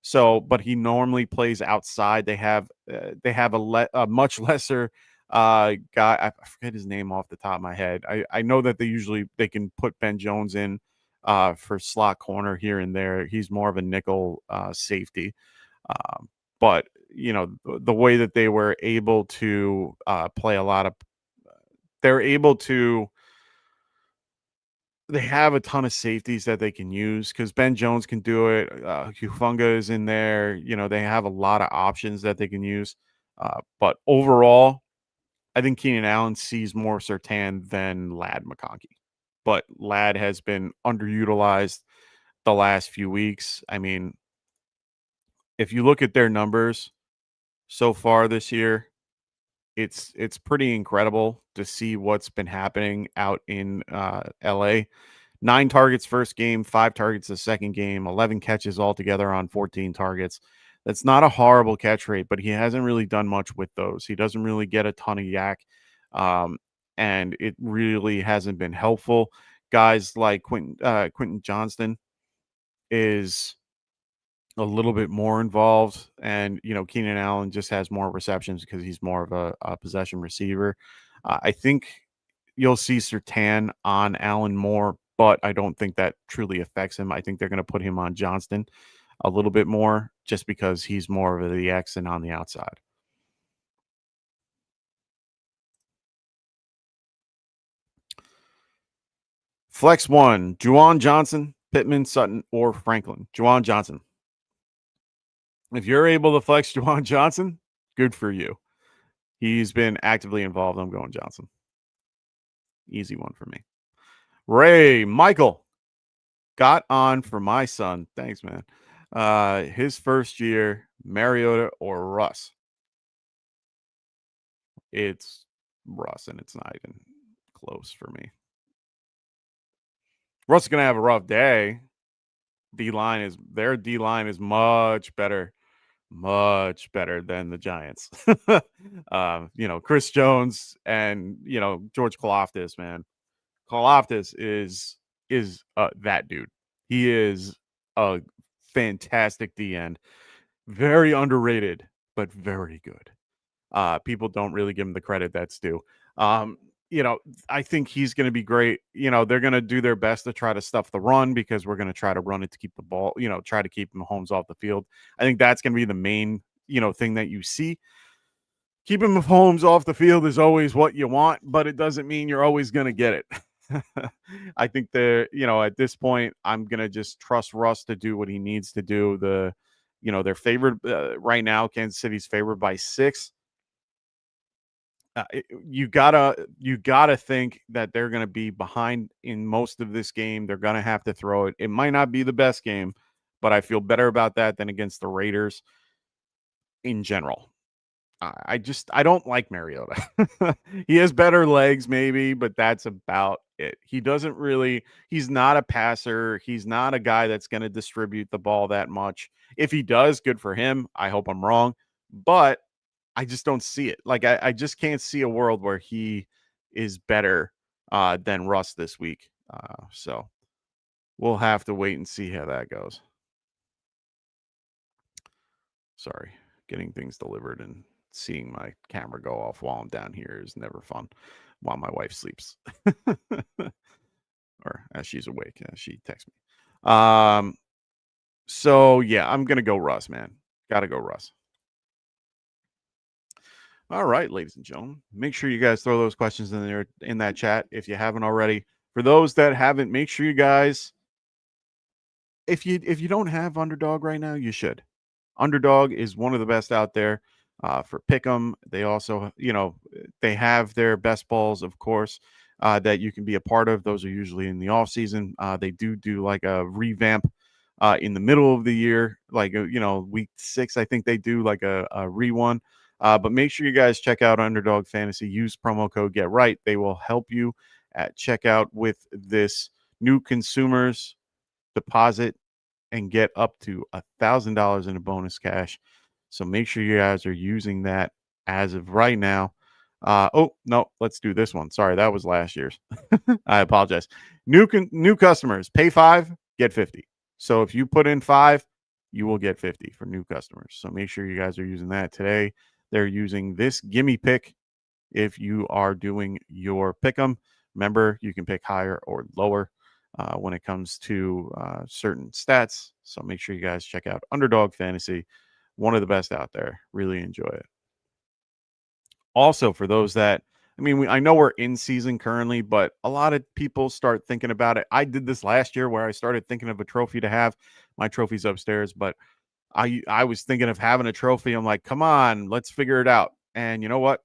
So, but he normally plays outside. They have a much lesser guy. I forget his name off the top of my head. I know that they can put Ben Jones in for slot corner here and there. He's more of a nickel safety. But the way that they were able to play they have a ton of safeties that they can use because Ben Jones can do it. Hufunga is in there. They have a lot of options that they can use. But overall, I think Keenan Allen sees more Surtain than Lad McConkey. But Lad has been underutilized the last few weeks. I mean, if you look at their numbers so far this year, it's pretty incredible to see what's been happening out in LA. 9 targets first game, 5 targets the second game, 11 catches altogether on 14 targets. That's not a horrible catch rate, but he hasn't really done much with those. He doesn't really get a ton of yak, and it really hasn't been helpful. Guys like Quentin Johnston is a little bit more involved, and Keenan Allen just has more receptions because he's more of a possession receiver. I think you'll see Surtain on Allen more, but I don't think that truly affects him. I think they're going to put him on Johnston a little bit more just because he's more of the X and on the outside. Flex 1, Juwan Johnson, Pittman, Sutton, or Franklin. Juwan Johnson. If you're able to flex Juwan Johnson, good for you. He's been actively involved. I'm going Johnson. Easy one for me. Ray Michael got on for my son. Thanks, man. His first year, Mariota or Russ. It's Russ, and it's not even close for me. Russ is going to have a rough day. Their D-line is much better than the Giants. Chris Jones and George Karlaftis, man. Karlaftis is that dude. He is a fantastic D end, very underrated, but very good. People don't really give him the credit that's due. I think he's going to be great. They're going to do their best to try to stuff the run because we're going to try to run it to keep the ball, try to keep Mahomes off the field. I think that's going to be the main, thing that you see. Keeping Mahomes off the field is always what you want, but it doesn't mean you're always going to get it. I think at this point, I'm going to just trust Russ to do what he needs to do. They're favored right now. Kansas City's favored by 6. You gotta think that they're going to be behind in most of this game. They're going to have to throw it. It might not be the best game, but I feel better about that than against the Raiders in general. I don't like Mariota. He has better legs maybe, but that's about it. He's not a passer. He's not a guy that's going to distribute the ball that much. If he does, good for him. I hope I'm wrong, but I just don't see it. Like I just can't see a world where he is better than Russ this week. So we'll have to wait and see how that goes. Sorry, getting things delivered and seeing my camera go off while I'm down here is never fun while my wife sleeps. Or as she's awake, she texts me. So yeah, I'm gonna go Russ, man. Gotta go Russ. All right, ladies and gentlemen, make sure you guys throw those questions in there in that chat if you haven't already. For those that haven't, make sure you guys, if you don't have Underdog right now, you should. Underdog is one of the best out there for pick'em. They also, they have their best balls, of course, that you can be a part of. Those are usually in the off season. They do like a revamp in the middle of the year, like week 6. I think they do like a re-one. But make sure you guys check out Underdog Fantasy. Use promo code Get Right. They will help you at checkout with this new consumers deposit and get up to $1,000 in a bonus cash. So make sure you guys are using that as of right now. Oh no, let's do this one. Sorry, that was last year's. I apologize. New customers pay 5, get 50. So if you put in 5, you will get 50 for new customers. So make sure you guys are using that today. They're using this gimme pick if you are doing your pick'em. Remember, you can pick higher or lower when it comes to certain stats. So make sure you guys check out Underdog Fantasy, one of the best out there. Really enjoy it. Also, for those that, I know we're in season currently, but a lot of people start thinking about it. I did this last year where I started thinking of a trophy to have. My trophy's upstairs, but I was thinking of having a trophy. I'm like, come on, let's figure it out. And you know what?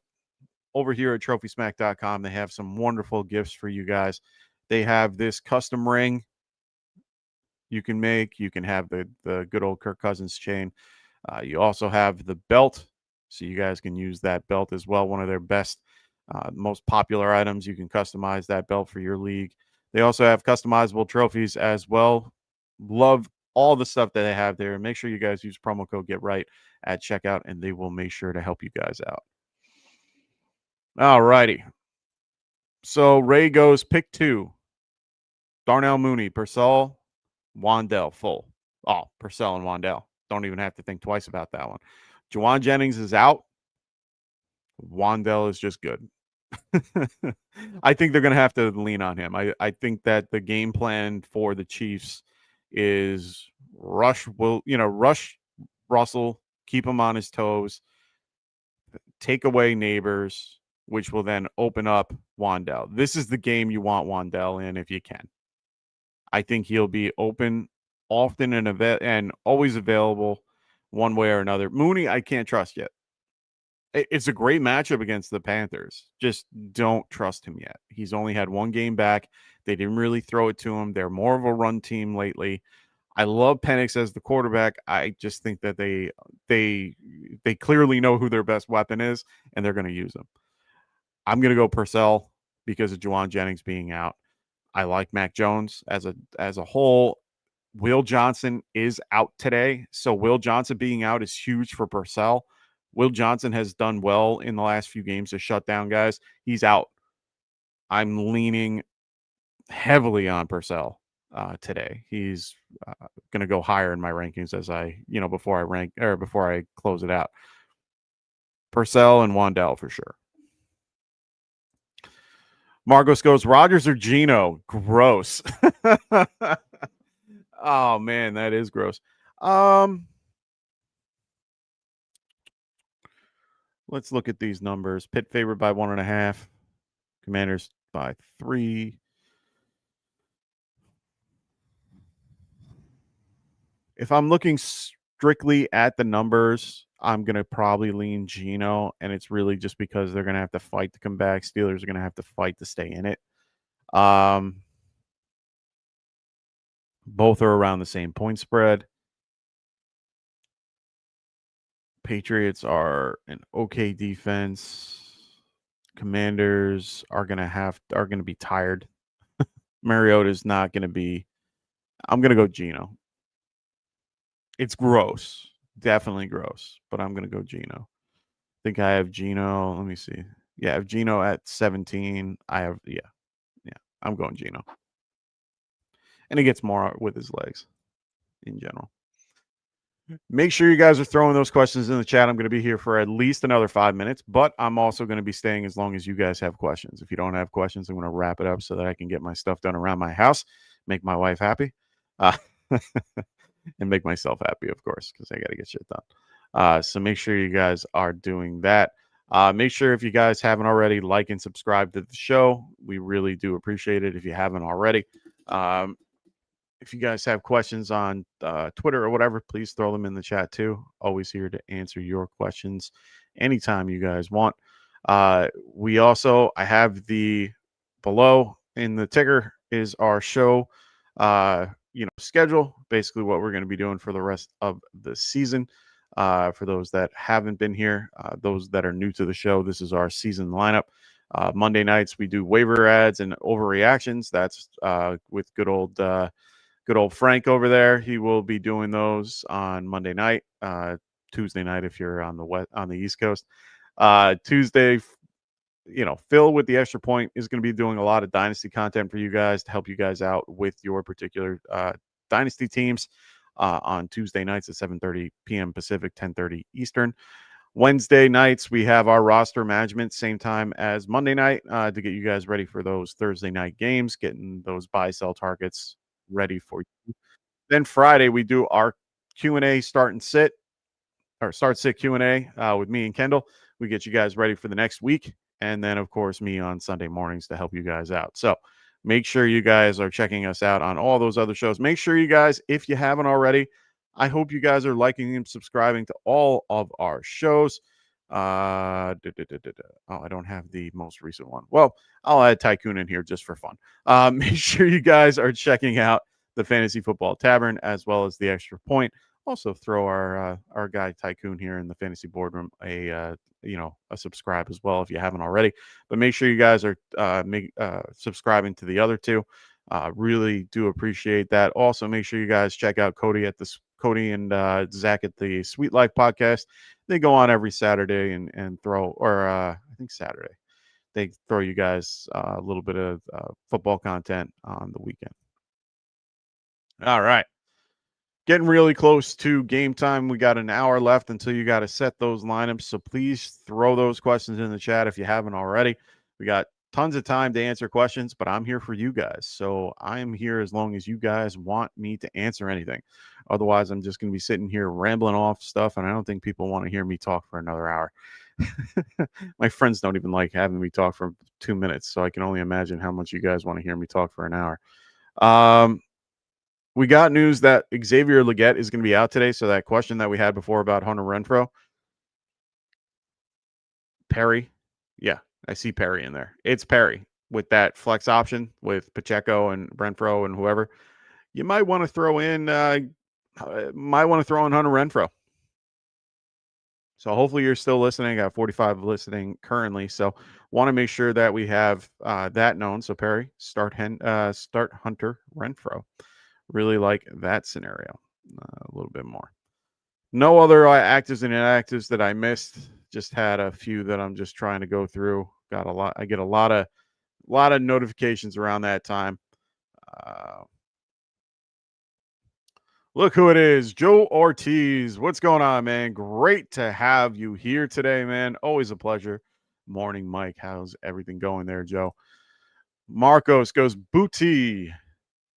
Over here at TrophySmack.com, they have some wonderful gifts for you guys. They have this custom ring you can make. You can have the good old Kirk Cousins chain. You also have the belt, so you guys can use that belt as well. One of their best, most popular items. You can customize that belt for your league. They also have customizable trophies as well. Love all the stuff that they have there. Make sure you guys use promo code Get Right at checkout, and they will make sure to help you guys out. All righty. So Ray goes pick 2. Darnell Mooney, Purcell, Wandell, full. Oh, Purcell and Wandell. Don't even have to think twice about that one. Juwan Jennings is out. Wandell is just good. I think they're going to have to lean on him. I think that the game plan for the Chiefs is rush Russell, keep him on his toes, take away Neighbors, which will then open up Wandell. This is the game you want Wandell in if you can. I think he'll be open often and always available one way or another. Mooney, I can't trust yet. It's a great matchup against the Panthers. Just don't trust him yet. He's only had one game back. They didn't really throw it to him. They're more of a run team lately. I love Penix as the quarterback. I just think that they clearly know who their best weapon is, and they're going to use him. I'm going to go Purcell because of Juwan Jennings being out. I like Mac Jones as a whole. Will Johnson is out today, so Will Johnson being out is huge for Purcell. Will Johnson has done well in the last few games to shut down guys. He's out. I'm leaning heavily on Purcell today. He's going to go higher in my rankings as before I close it out. Purcell and Wandell for sure. Marcos goes, Rodgers or Geno? Gross. Oh, man, that is gross. Let's look at these numbers. Pitt favored by 1.5. Commanders by 3. If I'm looking strictly at the numbers, I'm going to probably lean Geno, and it's really just because they're going to have to fight to come back. Steelers are going to have to fight to stay in it. Both are around the same point spread. Patriots are an okay defense. Commanders are going to be tired. Mariota's not going to be. I'm going to go Geno. It's gross. Definitely gross, but I'm going to go Geno. think I have Gino. Let me see. Yeah, I have Gino at 17. Yeah. I'm going Gino. And he gets more with his legs in general. Make sure you guys are throwing those questions in the chat. I'm going to be here for at least another 5 minutes, but I'm also going to be staying as long as you guys have questions. If you don't have questions, I'm going to wrap it up so that I can get my stuff done around my house, make my wife happy, and make myself happy, of course, because I got to get shit done. So make sure you guys are doing that. Make sure if you guys haven't already, like and subscribe to the show. We really do appreciate it if you haven't already. If you guys have questions on Twitter or whatever, please throw them in the chat too. Always here to answer your questions anytime you guys want. I have the below in the ticker is our show, schedule, basically what we're going to be doing for the rest of the season. For those that haven't been here, those that are new to the show, this is our season lineup. Monday nights, we do waiver ads and overreactions. That's with good old Frank over there. He will be doing those on Monday night, Tuesday night if you're on the East Coast. Tuesday, Phil with the Extra Point is going to be doing a lot of dynasty content for you guys to help you guys out with your particular dynasty teams on Tuesday nights at 7:30 p.m. Pacific, 10:30 Eastern. Wednesday nights, we have our roster management, same time as Monday night, to get you guys ready for those Thursday night games, getting those buy-sell targets ready for you. Then Friday, we do our Q&A start sit Q&A with me and Kendall. We get you guys ready for the next week. And then, of course, me on Sunday mornings to help you guys out. So make sure you guys are checking us out on all those other shows. Make sure you guys, if you haven't already, I hope you guys are liking and subscribing to all of our shows. Oh, I don't have the most recent one. Well, I'll add Tycoon in here just for fun. Make sure you guys are checking out the Fantasy Football Tavern as well as the Extra Point. Also throw our guy Tycoon here in the Fantasy Boardroom a subscribe as well if you haven't already. But make sure you guys are subscribing to the other two. Really do appreciate that. Also, make sure you guys check out Cody and Zach at the Sweet Life podcast. They go on every Saturday and throw, or I think Saturday, they throw you guys a little bit of football content on the weekend. All right. Getting really close to game time. We got an hour left until you got to set those lineups. So please throw those questions in the chat if you haven't already. We got tons of time to answer questions, but I'm here for you guys. So I'm here as long as you guys want me to answer anything. Otherwise, I'm just going to be sitting here rambling off stuff, and I don't think people want to hear me talk for another hour. My friends don't even like having me talk for 2 minutes, so I can only imagine how much you guys want to hear me talk for an hour. We got news that Xavier Legette is going to be out today. So that question that we had before about Hunter Renfrow, Perry. Yeah, I see Perry in there. It's Perry with that flex option with Pacheco and Renfrow and whoever. You might want to throw in Hunter Renfrow. So hopefully you're still listening. I got 45 listening currently. So want to make sure that we have that known. So Perry, start Hunter Renfrow. Really like that scenario a little bit more. No other actives and inactives that I missed. Just had a few that I'm just trying to go through. Got a lot. I get a lot of notifications around that time. Look who it is, Joe Ortiz. What's going on, man? Great to have you here today, man. Always a pleasure. Morning, Mike. How's everything going there, Joe? Marcos goes Booty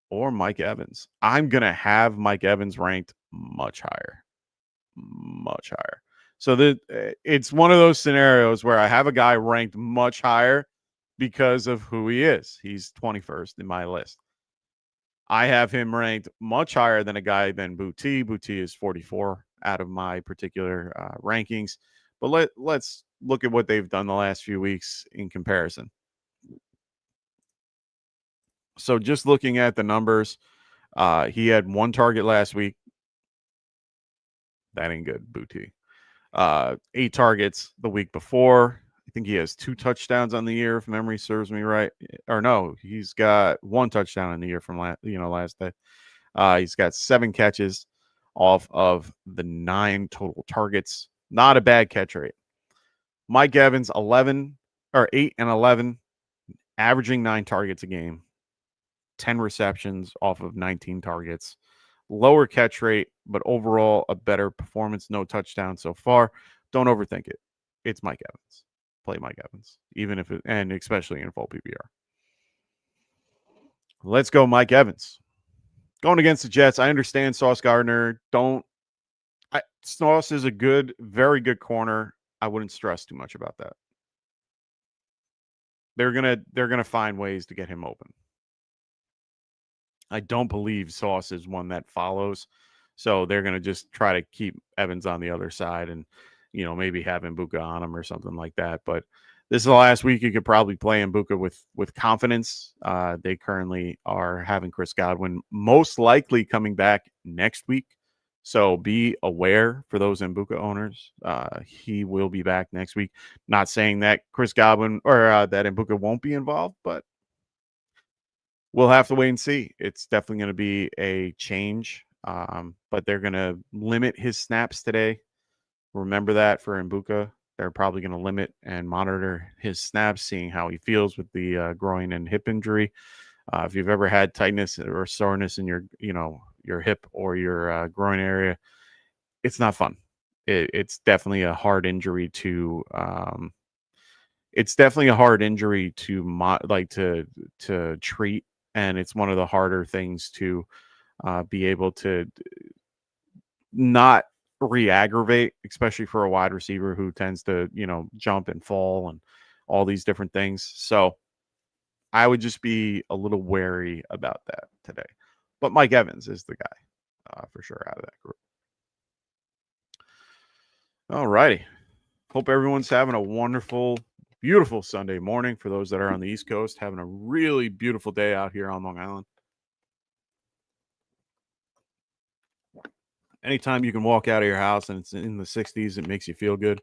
or Mike Evans. I'm going to have Mike Evans ranked much higher. Much higher. So it's one of those scenarios where I have a guy ranked much higher because of who he is. He's 21st in my list. I have him ranked much higher than a guy than Booty. Booty is 44 out of my particular rankings. But let's look at what they've done the last few weeks in comparison. So just looking at the numbers, he had 1 target last week. That ain't good, Booty. 8 targets the week before. I think he has 2 touchdowns on the year, if memory serves me right. Or no, he's got 1 touchdown in the year from last day. He's got 7 catches off of the 9 total targets. Not a bad catch rate. Mike Evans, 8 and 11, averaging 9 targets a game, 10 receptions off of 19 targets. Lower catch rate, but overall a better performance. No touchdown so far. Don't overthink it. It's Mike Evans. Play Mike Evans, even if and especially in full PPR. Let's go, Mike Evans. Going against the Jets. I understand Sauce Gardner. Sauce is a very good corner. I wouldn't stress too much about that. They're gonna find ways to get him open. I don't believe Sauce is one that follows. So they're going to just try to keep Evans on the other side and, maybe have Mbuka on him or something like that. But this is the last week you could probably play Mbuka with confidence. They currently are having Chris Godwin most likely coming back next week. So be aware for those Mbuka owners. He will be back next week. Not saying that Chris Godwin or that Mbuka won't be involved, but we'll have to wait and see. It's definitely going to be a change, but they're going to limit his snaps today. Remember that for Mbuka. They're probably going to limit and monitor his snaps, seeing how he feels with the groin and hip injury. If you've ever had tightness or soreness in your hip or your groin area, it's not fun. It's definitely a hard injury to. It's definitely a hard injury to treat. And it's one of the harder things to be able to not re-aggravate, especially for a wide receiver who tends to, jump and fall and all these different things. So I would just be a little wary about that today. But Mike Evans is the guy for sure out of that group. All righty. Hope everyone's having a wonderful, beautiful Sunday morning. For those that are on the East Coast, having a really beautiful day out here on Long Island. Anytime you can walk out of your house and it's in the 60s, it makes you feel good.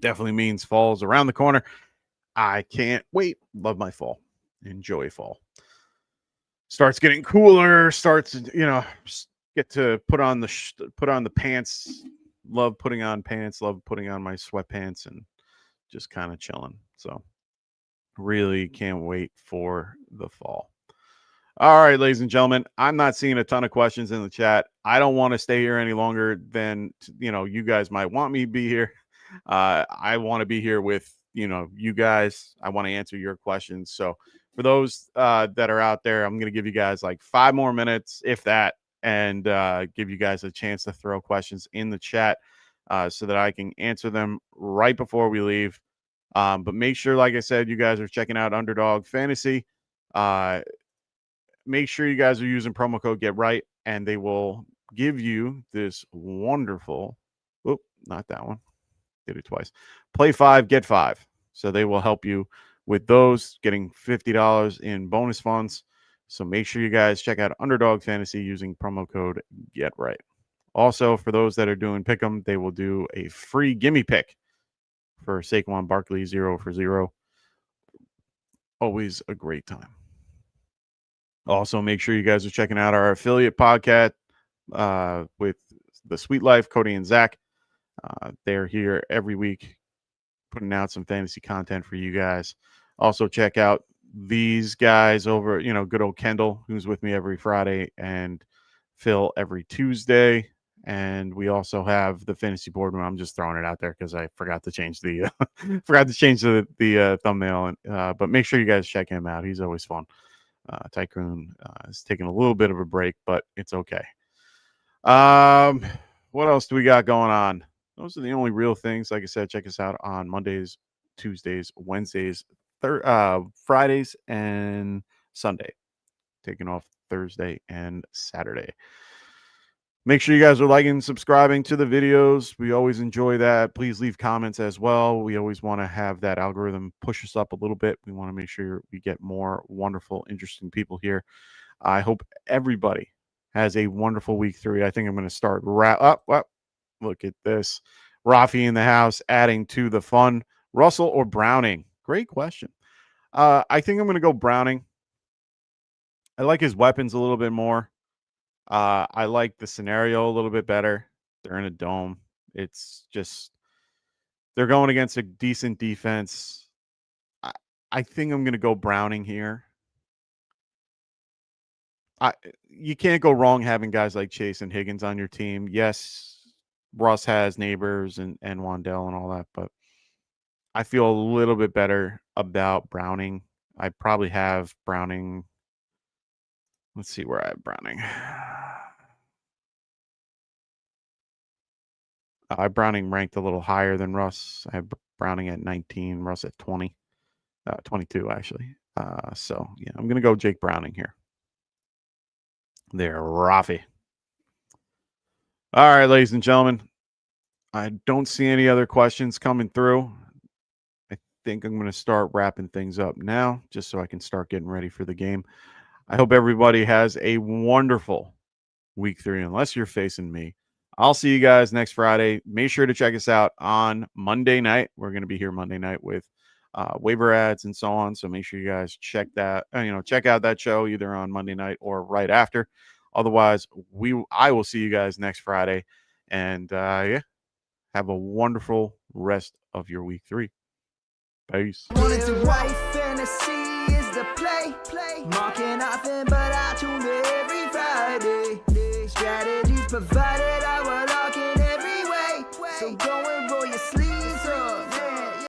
Definitely means fall's around the corner. I can't wait. Love my fall. Enjoy fall. Starts getting cooler. Get to put on the pants. Love putting on pants. Love putting on my sweatpants and just kind of chilling. So really can't wait for the fall. All right, ladies and gentlemen, I'm not seeing a ton of questions in the chat. I don't want to stay here any longer than, you guys might want me to be here. I want to be here with, you guys. I want to answer your questions. So for those that are out there, I'm going to give you guys like 5 more minutes, if that, and give you guys a chance to throw questions in the chat so that I can answer them right before we leave. But make sure, like I said, you guys are checking out Underdog Fantasy. Make sure you guys are using promo code GetRight, and they will give you this wonderful. Oh, not that one. Did it twice. Play 5, get 5. So they will help you with those, getting $50 in bonus funds. So make sure you guys check out Underdog Fantasy using promo code GetRight. Also, for those that are doing Pick'em, they will do a free gimme pick for Saquon Barkley 0 for 0. Always a great time. Also, make sure you guys are checking out our affiliate podcast with the Sweet Life, Cody and Zach. They're here every week putting out some fantasy content for you guys. Also, check out these guys over, good old Kendall, who's with me every Friday, and Phil every Tuesday. And we also have the fantasy boardroom. I'm just throwing it out there because I forgot to change the thumbnail. But make sure you guys check him out. He's always fun. Tycoon is taking a little bit of a break, but it's okay. What else do we got going on? Those are the only real things. Like I said, check us out on Mondays, Tuesdays, Wednesdays, Fridays, and Sunday. Taking off Thursday and Saturday. Make sure you guys are liking and subscribing to the videos. We always enjoy that. Please leave comments as well. We always want to have that algorithm push us up a little bit. We want to make sure we get more wonderful, interesting people here. I hope everybody has a wonderful week 3. I think I'm going to start up. Look at this. Rafi in the house, adding to the fun. Russell or Browning? Great question. I think I'm going to go Browning. I like his weapons a little bit more. I like the scenario a little bit better. They're in a dome. It's just They're going against a decent defense. I think I'm going to go Browning here. You can't go wrong having guys like Chase and Higgins on your team. Yes, Russ has Neighbors and Wandell and all that, but I feel a little bit better about Browning. I probably have Browning. Let's see where I have Browning. I have Browning ranked a little higher than Russ. I have Browning at 19, Russ at 20, 22 actually. So yeah, I'm gonna go Jake Browning here. There, Rafi. All right, ladies and gentlemen. I don't see any other questions coming through. I think I'm going to start wrapping things up now, just so I can start getting ready for the game. I hope everybody has a wonderful week 3, unless you're facing me. I'll see you guys next Friday. Make sure to check us out on Monday night. We're going to be here Monday night with waiver ads and so on. So make sure you guys check that. Check out that show either on Monday night or right after. Otherwise, I will see you guys next Friday. And yeah, have a wonderful rest of your week 3. Peace. White fantasy is the play. Marking nothing, but I tune every Friday. Strategies provided.